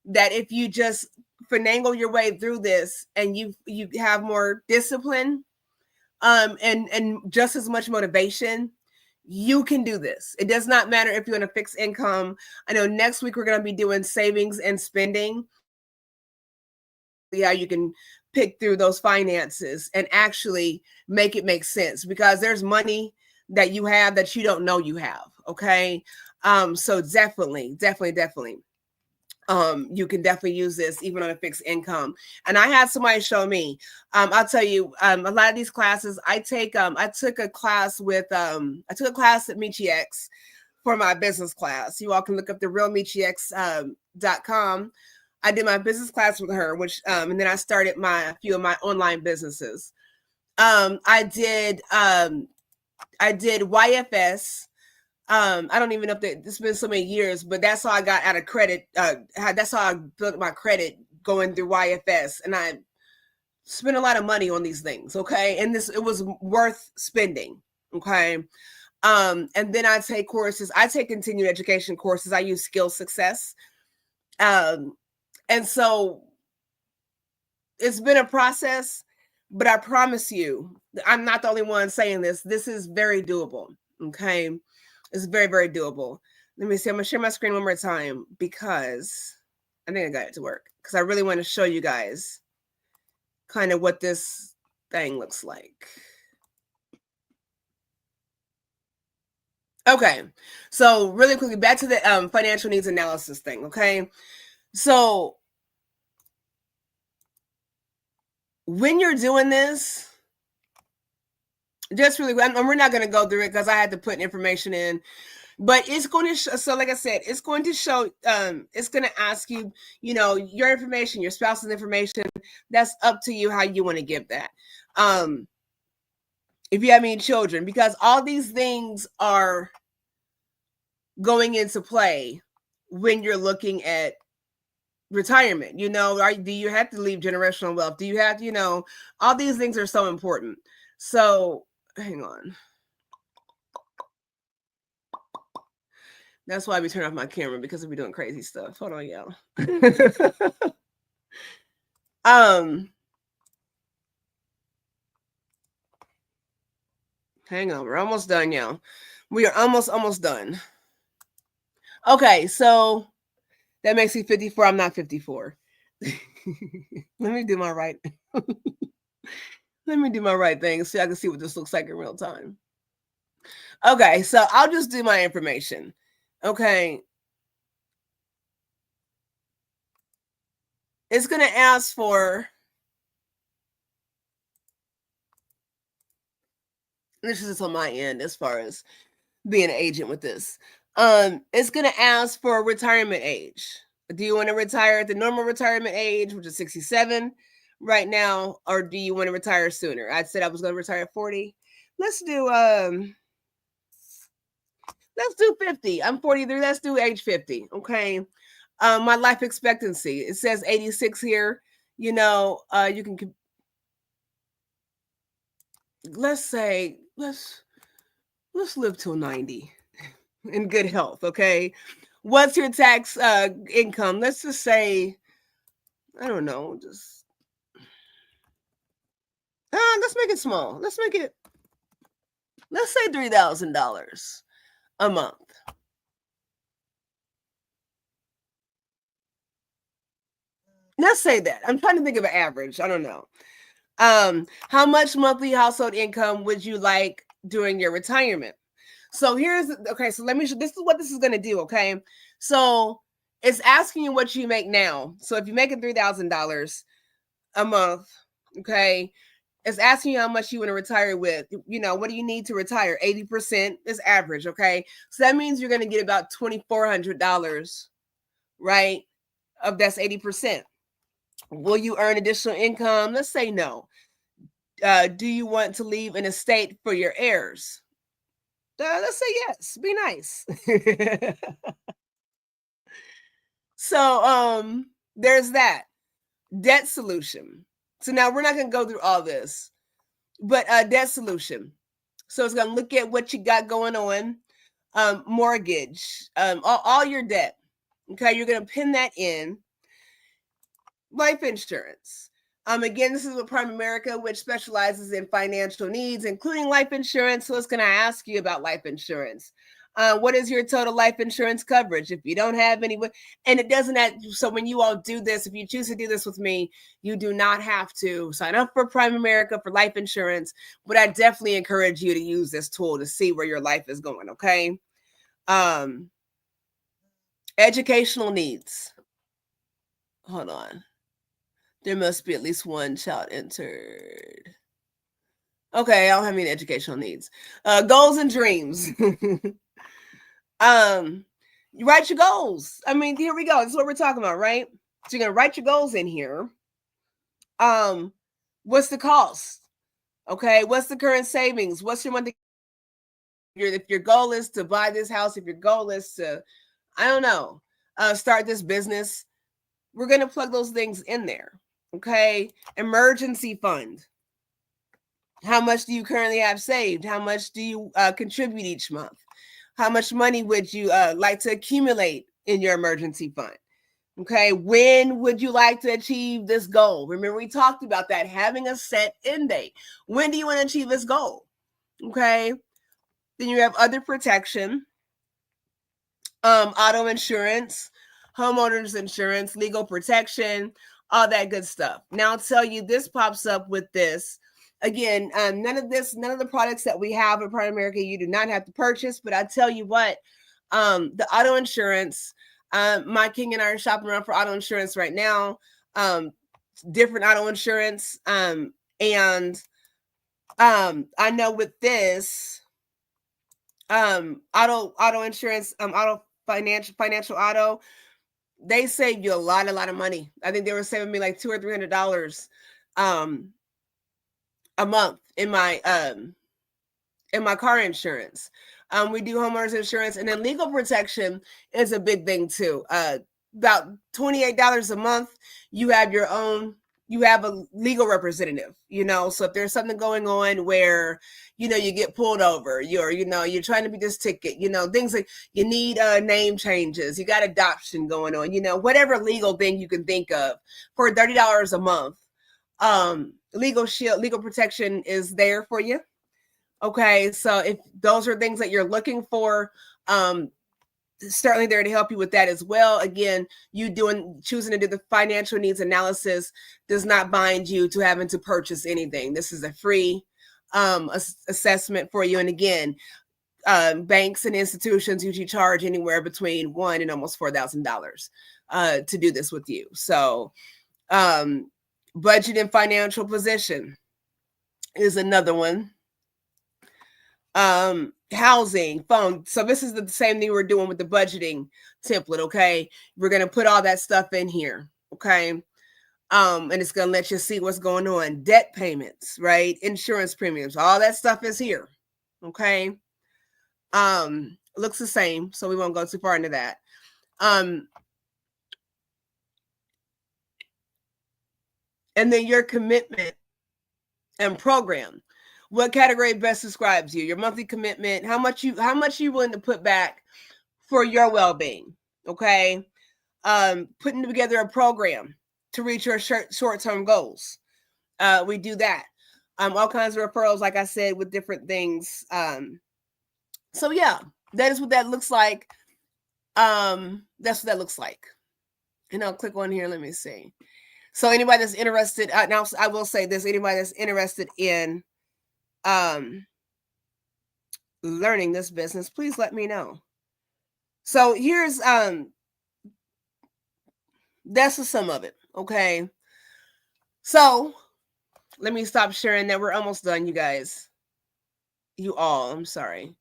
that if you just finagle your way through this and you have more discipline, and just as much motivation, you can do this. It does not matter if you're on a fixed income. I know next week we're going to be doing savings and spending. Yeah, you can pick through those finances and actually make it make sense, because there's money that you have that you don't know you have. Okay. So definitely. You can definitely use this even on a fixed income. And I had somebody show me. I'll tell you, a lot of these classes I take. I took a class at MichiX for my business class. You all can look up the realmichix.com. I did my business class with her, which and then I started a few of my online businesses. I did YFS. I don't even know if it's been so many years, but that's how I got out of credit. That's how I built my credit, going through YFS, and I spent a lot of money on these things. Okay. And it was worth spending. Okay. And then I take courses. I take continued education courses. I use Skill Success. And so it's been a process, but I promise you, I'm not the only one saying this. This is very doable. Okay. It's very, very doable. Let me see. I'm going to share my screen one more time because I think I got it to work, because I really want to show you guys kind of what this thing looks like. Okay. So really quickly, back to the financial needs analysis thing. Okay. So when you're doing this, just really, and we're not going to go through it because I had to put information in, but it's going to so like I said, it's going to show, it's going to ask you, your information, your spouse's information. That's up to you how you want to give that. If you have any children, because all these things are going into play when you're looking at retirement. Do you have to leave generational wealth? Do you have to, all these things are so important. So hang on. That's why we turn off my camera, because we're doing crazy stuff. Hold on, y'all. Hang on. We're almost done, y'all. We are almost done. Okay, so that makes me 54. I'm not 54. Let me do my right. Let me do my right thing so I can see what this looks like in real time. Okay, so I'll just do my information. Okay. It's going to ask for, this is on my end as far as being an agent with this. It's going to ask for retirement age. Do you want to retire at the normal retirement age, which is 67 right now, or do you want to retire sooner? I said I was going to retire at 40. Let's do 50. I'm 43. Let's do age 50. Okay. My life expectancy, it says 86 here. You know, you can, let's say, let's live till 90 in good health. Okay. What's your tax income? Let's just say, I don't know, just let's make it small. Let's say $3,000 a month. Let's say that. I'm trying to think of an average. I don't know. How much monthly household income would you like during your retirement? So okay, so let me show, this is what this is going to do, okay? So it's asking you what you make now. So if you make it $3,000 a month, okay, it's asking you how much you want to retire with. You know, what do you need to retire? 80% is average, okay? So that means you're going to get about $2,400, right? Of that's 80%. Will you earn additional income? Let's say no. Do you want to leave an estate for your heirs? Let's say yes. Be nice. So there's that. Debt solution. So now we're not going to go through all this, but debt solution. So it's going to look at what you got going on, mortgage, all your debt. Okay, you're going to pin that in. Life insurance. Again, this is with Prime America, which specializes in financial needs, including life insurance. So it's going to ask you about life insurance. What is your total life insurance coverage? If you don't have any, and it doesn't have, so when you all do this, if you choose to do this with me, you do not have to sign up for Prime America for life insurance, but I definitely encourage you to use this tool to see where your life is going, okay? Educational needs. Hold on. There must be at least one child entered. Okay, I don't have any educational needs. Goals and dreams. You write your goals. I mean, here we go. This is what we're talking about, right? So you're gonna write your goals in here. What's the cost? Okay, what's the current savings? What's your monthly? If your goal is to buy this house, if your goal is to, I don't know, start this business, we're gonna plug those things in there. Okay, emergency fund. How much do you currently have saved? How much do you contribute each month? How much money would you like to accumulate in your emergency fund? Okay, when would you like to achieve this goal? Remember, we talked about that, having a set end date. When do you want to achieve this goal? Okay, then you have other protection, auto insurance, homeowners insurance, legal protection, all that good stuff. Now I'll tell you, this pops up with this. Again, none of the products that we have in Prime America, you do not have to purchase, but I tell you what, the auto insurance, my king and I are shopping around for auto insurance right now, different auto insurance. And I know with this, auto insurance, auto financial auto, they save you a lot of money. I think they were saving me like $200 or $300 a month in my car insurance. We do homeowners insurance, and then legal protection is a big thing too. About $28 a month, you have a legal representative, you know. So if there's something going on where, you know, you get pulled over, you're trying to beat this ticket, you know, things like you need name changes, you got adoption going on, you know, whatever legal thing you can think of, for $30 a month, legal protection is there for you. Okay, so if those are things that you're looking for, certainly there to help you with that as well. Again, choosing to do the financial needs analysis does not bind you to having to purchase anything. This is a free assessment for you. And again, banks and institutions usually charge anywhere between $1,000 and almost $4,000 to do this with you. So budget and financial position is another one. Housing, phone. So this is the same thing we're doing with the budgeting template. Okay, we're going to put all that stuff in here. Okay, and it's going to let you see what's going on. Debt payments, right? Insurance premiums, all that stuff is here. Okay, looks the same, so we won't go too far into that. and then your commitment and program. What category best describes you? Your monthly commitment, how much you willing to put back for your well-being. Okay. Putting together a program to reach your short-term goals. We do that. All kinds of referrals, like I said, with different things. So yeah, that is what that looks like. That's what that looks like. And I'll click on here. Let me see. So anybody that's interested, now I will say this, anybody that's interested in learning this business, please let me know. So here's that's the sum of it. Okay. So let me stop sharing that. We're almost done, you guys. You all, I'm sorry.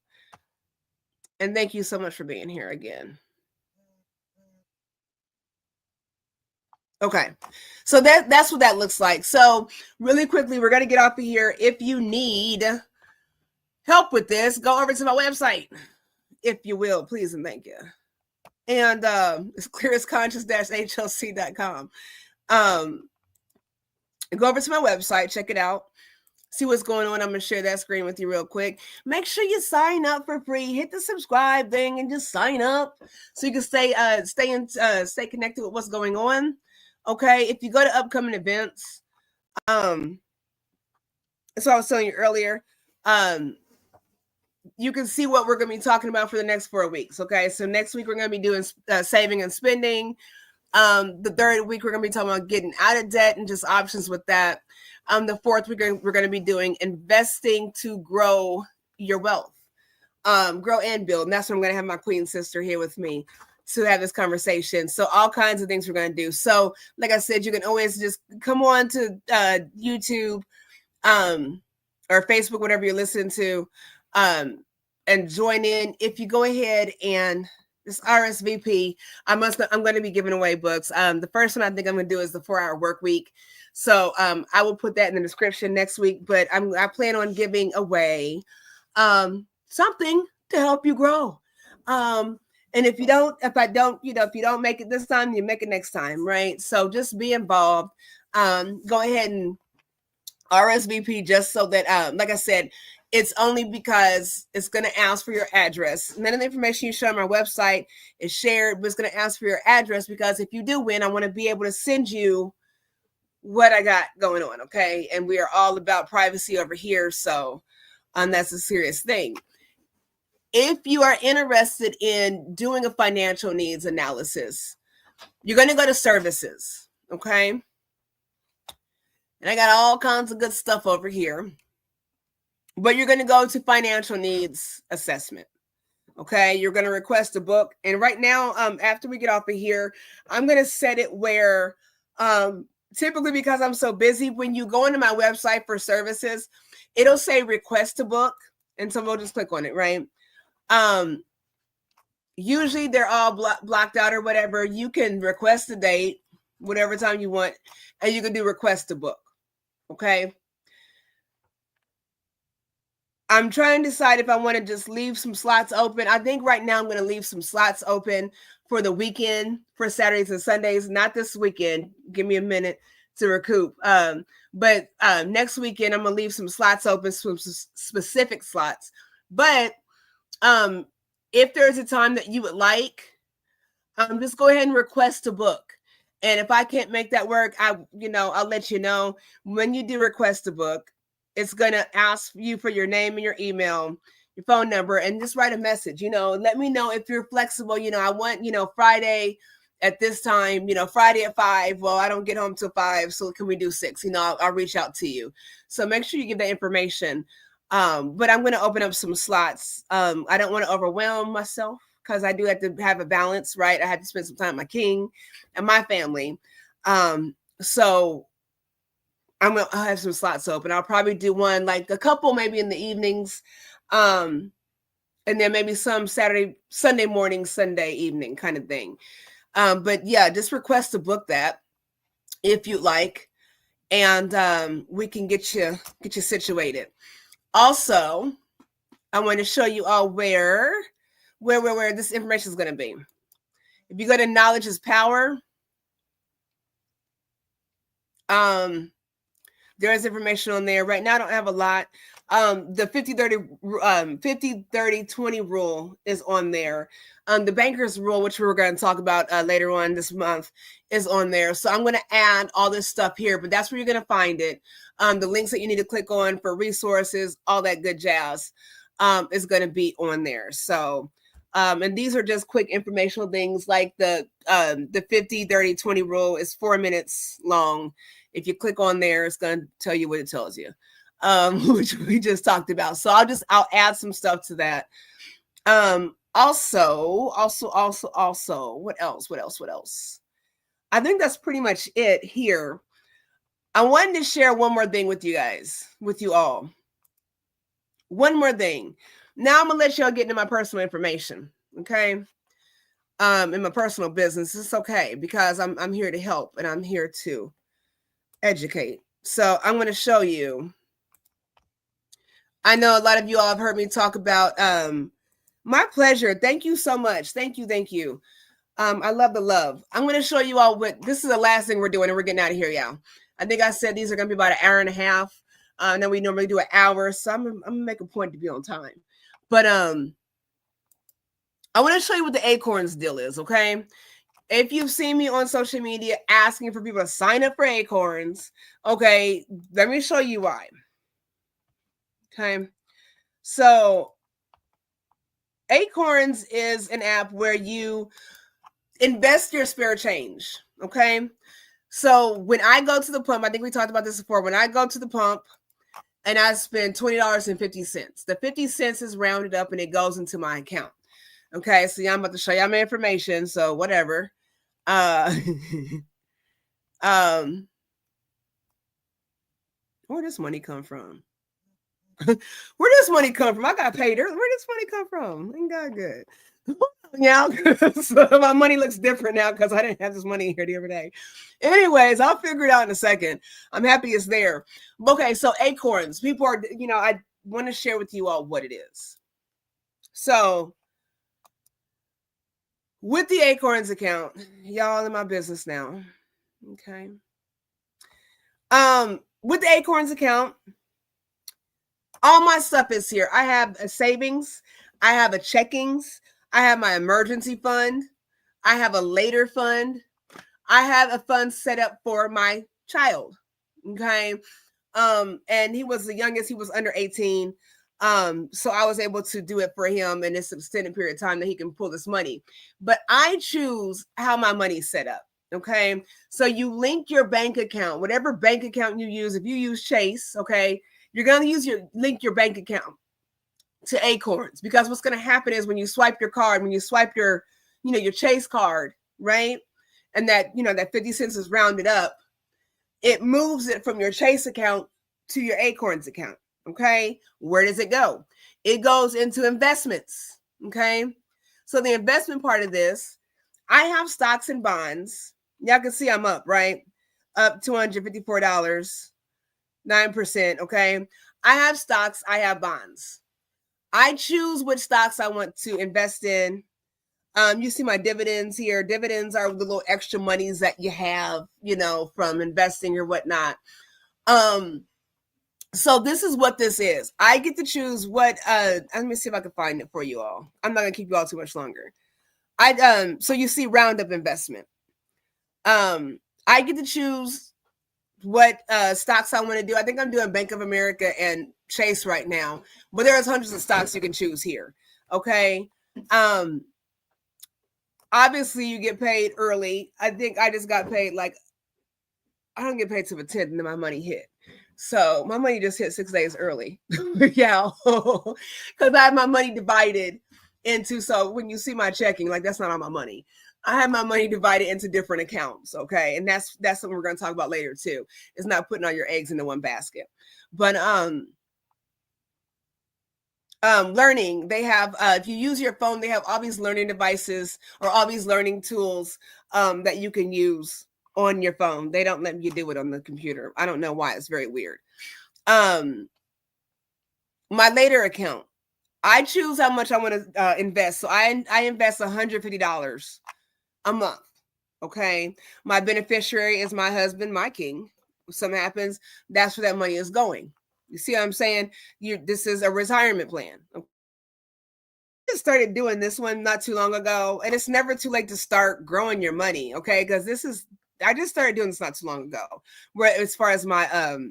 And thank you so much for being here again. Okay. So that's what that looks like. So really quickly, we're going to get off of here. If you need help with this, go over to my website, if you will, please and thank you. And it's Clearest Conscious-HLC.com. Go over to my website, check it out, see what's going on. I'm going to share that screen with you real quick. Make sure you sign up for free. Hit the subscribe thing and just sign up so you can stay connected with what's going on. Okay, if you go to upcoming events, so I was telling you earlier, you can see what we're going to be talking about for the next 4 weeks. Okay, so next week we're going to be doing saving and spending. The third week we're going to be talking about getting out of debt and just options with that. The fourth week we're going to be doing investing to grow your wealth, grow and build. And that's when I'm going to have my queen sister here with me to have this conversation. So all kinds of things we're going to do. So like I said, you can always just come on to YouTube or Facebook, whatever you're listening to, and join in. If you go ahead and this RSVP, I'm going to be giving away books. The first one I think I'm going to do is the 4-Hour Work Week. So I will put that in the description next week, but I plan on giving away something to help you grow. And if you don't make it this time, you make it next time, right? So just be involved. Go ahead and RSVP just so that, like I said, it's only because it's going to ask for your address. None of the information you show on my website is shared, but it's going to ask for your address because if you do win, I want to be able to send you what I got going on, okay? And we are all about privacy over here, so that's a serious thing. If you are interested in doing a financial needs analysis, you're going to go to services, okay? And I got all kinds of good stuff over here. But you're going to go to financial needs assessment, okay? You're going to request a book. And right now, after we get off of here, I'm going to set it where typically because I'm so busy, when you go into my website for services, it'll say request a book. And so we'll just click on it, right? Usually they're all blocked out or whatever. You can request a date, whatever time you want, and you can do request a book. Okay. I'm trying to decide if I want to just leave some slots open. I think right now I'm going to leave some slots open for the weekend, for Saturdays and Sundays, not this weekend. Give me a minute to recoup. But next weekend, I'm going to leave some slots open, some specific slots. But if there's a time that you would like, just go ahead and request a book. And if I can't make that work, I'll let you know. When you do request a book, it's going to ask you for your name and your email, your phone number, and just write a message. Let me know if you're flexible. I want, Friday at this time, Friday at 5. Well, I don't get home till 5. So can we do 6? I'll reach out to you. So make sure you give that information. But I'm going to open up some slots. I don't want to overwhelm myself because I do have to have a balance, right? I have to spend some time with my king and my family. So I'll have some slots open. I'll probably do one, like a couple maybe in the evenings. And then maybe some Sunday morning, Sunday evening kind of thing. But yeah, just request to book that if you'd like. And we can get you situated. Also, I want to show you all where this information is going to be. If you go to Knowledge is Power, There is information on there. Right now I don't have a lot. The 50-30-20 rule is on there. The banker's rule, which we're going to talk about later on this month, is on there. So I'm going to add all this stuff here, but that's where you're going to find it. The links that you need to click on for resources, all that good jazz, is going to be on there. So, and these are just quick informational things, like the 50-30-20 rule is 4 minutes long. If you click on there, it's going to tell you what it tells you, which we just talked about. So I'll add some stuff to that. Also, what else? I think that's pretty much it here. I wanted to share one more thing with you guys, with you all. One more thing. Now I'm going to let y'all get into my personal information, okay? In my personal business. It's okay, because I'm here to help, and I'm here to educate. So I'm going to show you. I know a lot of you all have heard me talk about my pleasure. Thank you so much. Thank you. I love the love. I'm going to show you all what this is. The last thing we're doing, and we're getting out of here, y'all. I think I said these are going to be about an hour and a half. And then we normally do an hour, so I'm going to make a point to be on time. But I want to show you what the Acorns deal is, okay? If you've seen me on social media asking for people to sign up for Acorns, okay, let me show you why. Okay, so Acorns is an app where you invest your spare change, okay? So when I go to the pump, I think we talked about this before, when I go to the pump and I spend $20.50, the 50 cents is rounded up and it goes into my account. Okay, so I'm about to show y'all my information, so whatever. Where does money come from? Where does money come from? I got paid early. Where does money come from? Ain't God good? Yeah, so my money looks different now because I didn't have this money here the other day. Anyways, I'll figure it out in a second. I'm happy it's there. Okay, so Acorns. People are, I want to share with you all what it is. So with the Acorns account, y'all in my business now. Okay. With the Acorns account, all my stuff is here. I have a savings. I have a checkings. I have my emergency fund. I have a later fund. I have a fund set up for my child. Okay. And he was the youngest. He was under 18. So I was able to do it for him in this extended period of time that he can pull this money. But I choose how my money's set up. Okay. So you link your bank account, whatever bank account you use. If you use Chase, okay, you're going to link your bank account to Acorns, because what's going to happen is when you swipe your card, when you swipe your Chase card, right? And that, that 50 cents is rounded up, it moves it from your Chase account to your Acorns account. Okay. Where does it go? It goes into investments. Okay. So the investment part of this, I have stocks and bonds. Y'all can see I'm up, right? Up $254, 9%. Okay. I have stocks. I have bonds. I choose which stocks I want to invest in. You see my dividends here. Dividends are the little extra monies that you have, from investing or whatnot. So this is what this is. I get to choose what, let me see if I can find it for you all. I'm not gonna keep you all too much longer. So you see roundup investment. I get to choose what stocks I want to do. I think I'm doing Bank of America and Chase right now, but there's hundreds of stocks you can choose here. Okay. Obviously you get paid early. I think I just got paid, I don't get paid till the 10th and then my money hit. So my money just hit 6 days early. Yeah. Because I have my money divided into, so when you see my checking, that's not all my money. I have my money divided into different accounts. Okay. And that's something we're going to talk about later too. It's not putting all your eggs into one basket. But learning, they have, if you use your phone, they have all these learning devices or all these learning tools that you can use on your phone. They don't let you do it on the computer. I don't know why. It's very weird. My later account, I choose how much I want to invest. So I invest $150 a month. Okay. My beneficiary is my husband, my king. something happens, that's where that money is going. You see what I'm saying? This is a retirement plan. I just started doing this one not too long ago, and it's never too late to start growing your money, okay? Because I just started doing this not too long ago, where as far as my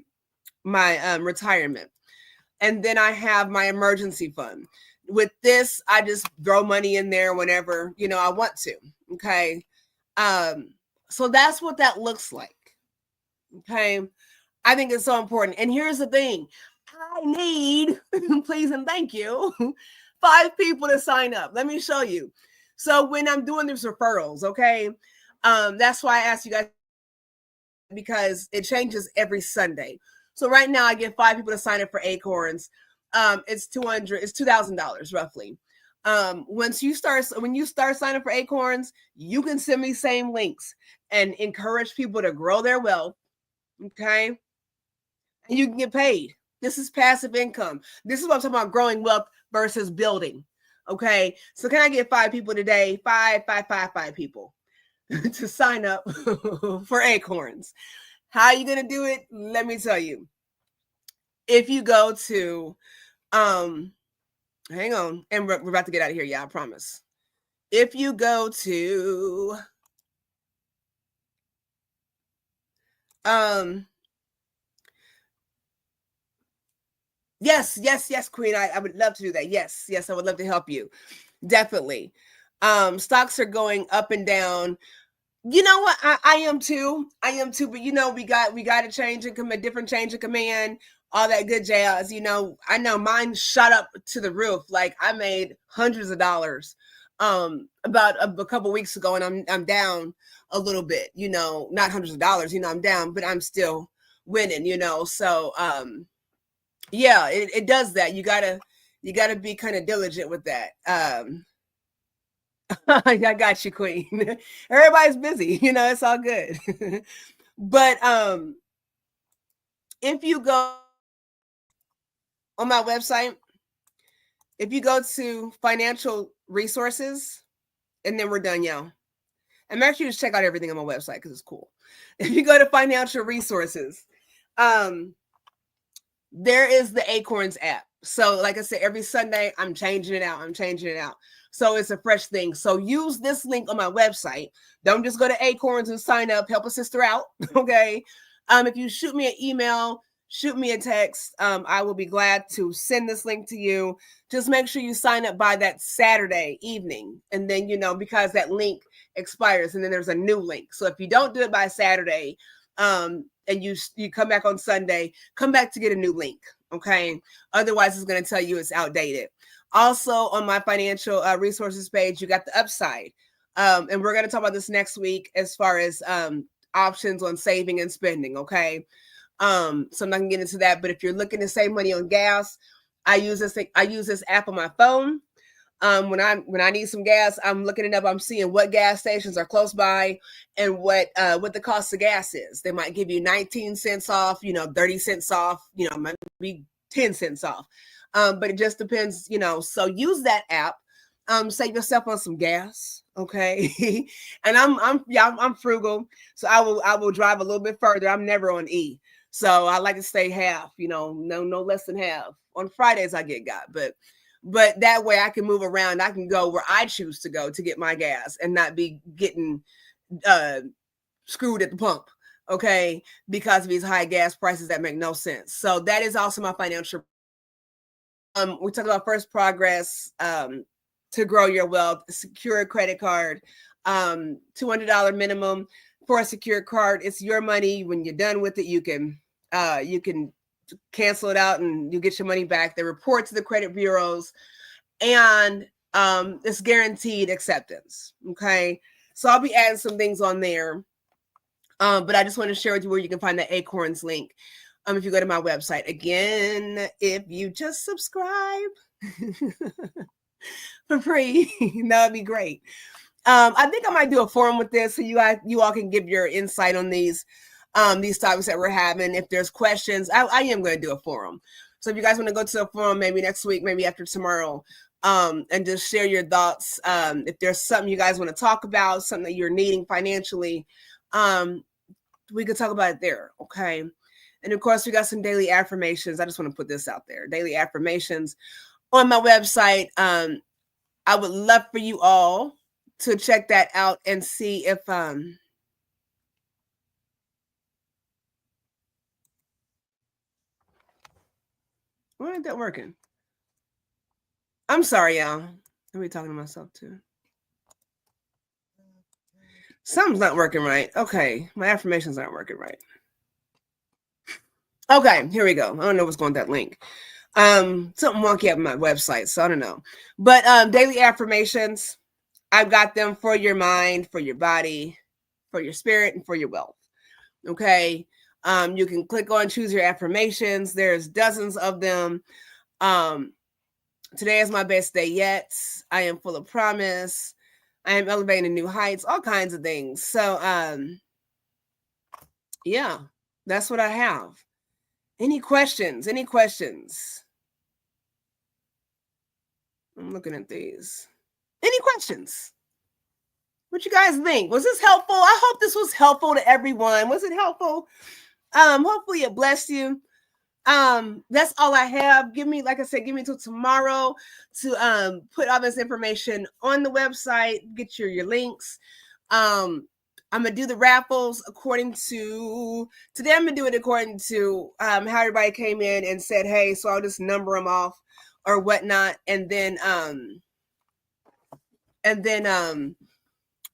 retirement. And then I have my emergency fund. With this, I just throw money in there whenever, I want to. Okay. So that's what that looks like. Okay. I think it's so important. And here's the thing. I need, please and thank you, 5 people to sign up. Let me show you. So when I'm doing these referrals, okay, that's why I asked you guys, because it changes every Sunday. So right now I get 5 people to sign up for Acorns. It's $2,000 roughly. When you start signing up for Acorns, you can send me same links and encourage people to grow their wealth. Okay. And you can get paid. This is passive income. This is what I'm talking about, growing wealth versus building. Okay. So can I get 5 people today? 5 people to sign up for Acorns. How are you going to do it? Let me tell you. If you go to, hang on, and we're about to get out of here. Yeah, I promise. If you go to, yes, Queen. I would love to do that. Yes, I would love to help you. Definitely. Stocks are going up and down. You know what? I am too. But we got to change a different change of command, all that good jazz. I know mine shot up to the roof. Like I made hundreds of dollars about a couple weeks ago, and I'm down a little bit, not hundreds of dollars, I'm down, but I'm still winning, So yeah, it does that. You gotta be kind of diligent with that. I got you, Queen. Everybody's busy, it's all good. But if you go on my website, if you go to financial resources, and then we're done, y'all. And make sure you just check out everything on my website because it's cool. If you go to financial resources, there is the Acorns app. So like I said, every Sunday, I'm changing it out. So it's a fresh thing. So use this link on my website. Don't just go to Acorns and sign up. Help a sister out. Okay. If you shoot me an email, shoot me a text, I will be glad to send this link to you. Just make sure you sign up by that Saturday evening. And then, because that link expires and then there's a new link. So if you don't do it by Saturday, and you come back on Sunday, come back to get a new link. Okay. Otherwise it's going to tell you it's outdated. Also on my financial resources page, you got the upside. And we're going to talk about this next week as far as options on saving and spending. Okay. So I'm not gonna get into that, but if you're looking to save money on gas, I use this app on my phone. When I need some gas, I'm looking it up. I'm seeing what gas stations are close by and what the cost of gas is. They might give you 19 cents off, 30 cents off, maybe 10 cents off. But it just depends, so use that app. Save yourself on some gas. Okay. And I'm frugal. So I will drive a little bit further. I'm never on E. So I like to stay half, no less than half. On Fridays I get got, but that way I can move around. I can go where I choose to go to get my gas and not be getting screwed at the pump. Okay. Because of these high gas prices that make no sense. So that is also my financial. We talked about first progress, to grow your wealth, secure credit card, $200 minimum for a secure card. It's your money. When you're done with it, you can cancel it out and you get your money back. They report to the credit bureaus, and it's guaranteed acceptance. Okay. So I'll be adding some things on there. But I just want to share with you where you can find the Acorns link. If you go to my website again, if you just subscribe for free, that would be great. I think I might do a forum with this so you all can give your insight on these topics that we're having. If there's questions, I am going to do a forum. So if you guys want to go to a forum, maybe next week, maybe after tomorrow, and just share your thoughts. If there's something you guys want to talk about, something that you're needing financially, we could talk about it there. Okay. And of course, we got some daily affirmations. I just want to put this out there. Daily affirmations on my website. I would love for you all to check that out and see if why ain't that working? I'm sorry, y'all. I'm talking to myself too. Something's not working right. Okay, my affirmations aren't working right. Okay, here we go. I don't know what's going with that link. Something wonky up my website, so I don't know. But daily affirmations, I've got them for your mind, for your body, for your spirit, and for your wealth. Okay. You can click on choose your affirmations. There's dozens of them. Today is my best day yet. I am full of promise. I am elevating to new heights, all kinds of things. So yeah, that's what I have. Any questions? Any questions? I'm looking at these. Any questions? What you guys think? Was this helpful? I hope this was helpful to everyone. Was it helpful? Hopefully it blessed you. That's all I have. Give me, like I said, give me till tomorrow to put all this information on the website, get your links. I'm gonna do the raffles according to today. I'm gonna do it according to how everybody came in and said, hey, so I'll just number them off or whatnot, and then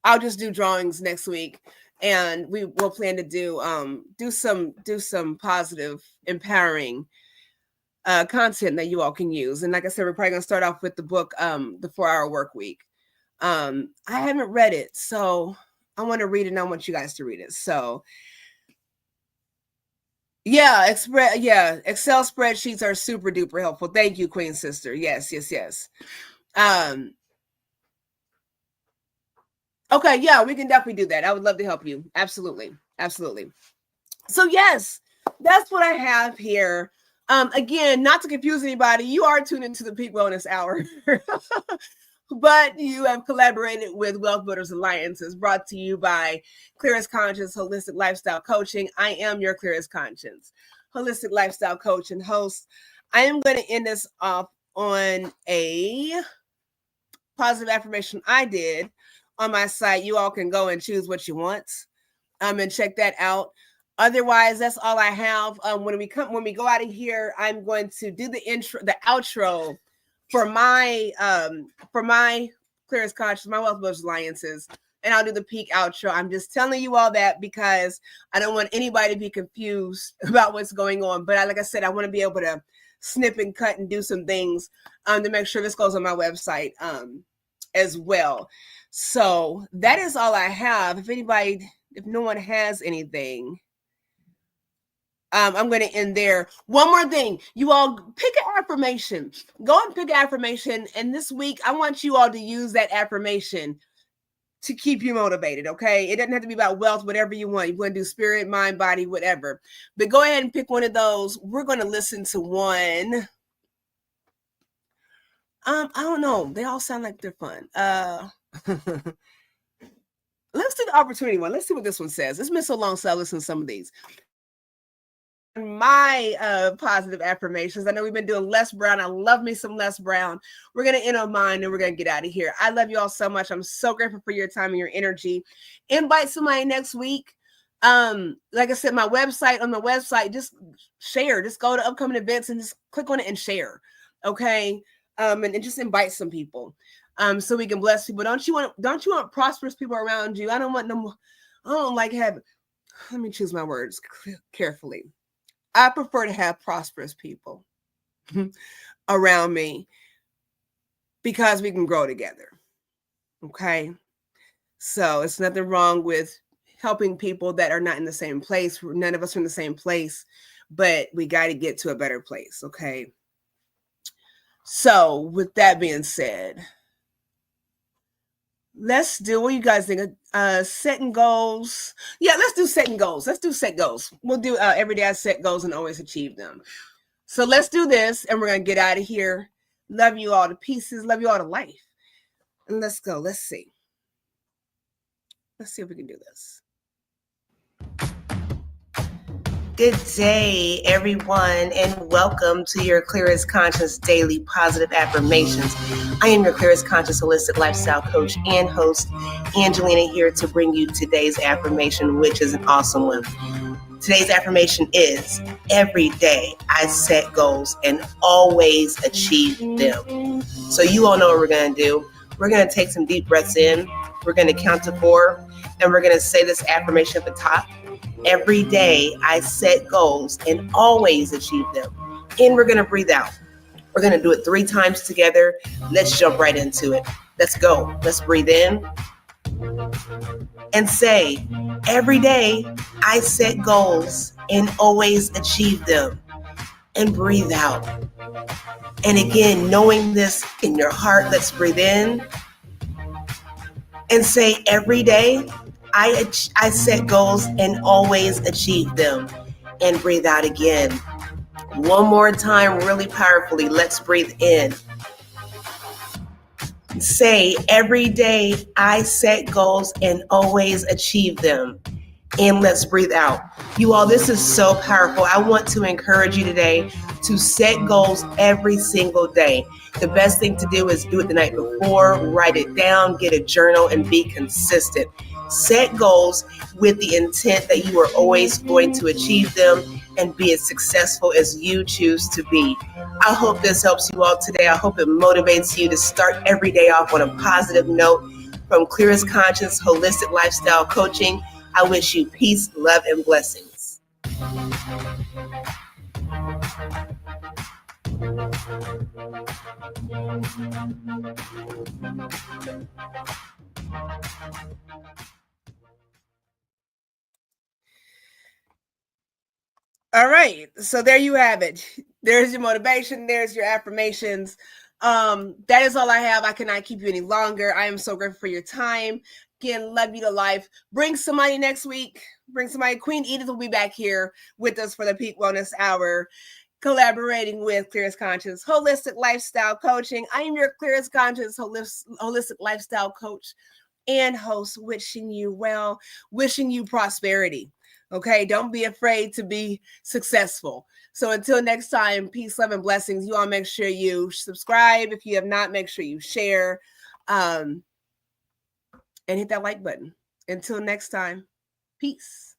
I'll just do drawings next week, and we will plan to do some positive, empowering content that you all can use. And like I said, we're probably gonna start off with the book, the 4-Hour Work Week. I haven't read it, so I want to read it and I want you guys to read it. So yeah, Excel spreadsheets are super duper helpful. Thank you, Queen Sister. Yes. Okay, yeah, we can definitely do that. I would love to help you. Absolutely. So yes, that's what I have here. Again, not to confuse anybody, you are tuned into the Peak Wellness Hour. But you have collaborated with Wealth Builders Alliances, brought to you by Clearest Conscious Holistic Lifestyle Coaching. I am your Clearest Conscious Holistic Lifestyle Coach and host. I am going to end this off on a positive affirmation I did on my site. You all can go and choose what you want and check that out. Otherwise, that's all I have. When we go out of here, I'm going to do the outro for my Clearest Conscious, my Wealth Builders Alliances, and I'll do the peak outro. I'm just telling you all that because I don't want anybody to be confused about what's going on. But like I said, I want to be able to snip and cut and do some things to make sure this goes on my website as well. So that is all I have. If no one has anything, I'm going to end there. One more thing. You all pick an affirmation. Go and pick an affirmation. And this week, I want you all to use that affirmation to keep you motivated, okay? It doesn't have to be about wealth, whatever you want. You want to do spirit, mind, body, whatever. But go ahead and pick one of those. We're going to listen to one. I don't know. They all sound like they're fun. Let's do the opportunity one. Let's see what this one says. It's been so long, so I'll listen to some of these. My positive affirmations. I know we've been doing Les Brown. I love me some Les Brown. We're going to end on mine and we're going to get out of here. I love you all so much. I'm so grateful for your time and your energy. Invite somebody next week. Like I said, on the website, just share. Just go to upcoming events and just click on it and share. Okay. And just invite some people. So we can bless people. Don't you want prosperous people around you? I don't like having, let me choose my words carefully. I prefer to have prosperous people around me because we can grow together. Okay. So it's nothing wrong with helping people that are not in the same place. None of us are in the same place, but we got to get to a better place. Okay. So with that being said, let's do what you guys think. Setting goals. Yeah, let's do setting goals. Let's do set goals. We'll do every day I set goals and always achieve them. So let's do this and we're going to get out of here. Love you all to pieces. Love you all to life. And let's go. Let's see. Let's see if we can do this. Good day, everyone, and welcome to your Clearest Conscious Daily Positive Affirmations. I am your Clearest Conscious Holistic Lifestyle Coach and host, Angelina, here to bring you today's affirmation, which is an awesome one. Today's affirmation is, every day I set goals and always achieve them. So you all know what we're going to do. We're going to take some deep breaths in. We're going to count to 4, and we're going to say this affirmation at the top. Every day I set goals and always achieve them. And we're going to breathe out. We're going to do it 3 times together. Let's jump right into it. Let's go. Let's breathe in and say, every day I set goals and always achieve them. And breathe out. And again, knowing this in your heart, let's breathe in and say, every day I set goals and always achieve them. And breathe out again. One more time, really powerfully. Let's breathe in. Say, every day I set goals and always achieve them. And let's breathe out. You all, this is so powerful. I want to encourage you today to set goals every single day. The best thing to do is do it the night before, write it down, get a journal, and be consistent. Set goals with the intent that you are always going to achieve them and be as successful as you choose to be. I hope this helps you all today. I hope it motivates you to start every day off on a positive note. From Clearest Conscious Holistic Lifestyle Coaching, I wish you peace, love, and blessings. All right, so there you have it. There's your motivation. There's your affirmations. That is all I have. I cannot keep you any longer. I am so grateful for your time. Again, love you to life. Bring somebody next week. Bring somebody. Queen Edith will be back here with us for the Peak Wellness Hour, collaborating with Clearest Conscious Holistic Lifestyle Coaching. I am your Clearest Conscious Holistic Lifestyle Coach and host, wishing you well, wishing you prosperity. Okay, don't be afraid to be successful. So until next time, peace, love, and blessings. You all make sure you subscribe. If you have not, make sure you share and hit that like button. Until next time, peace.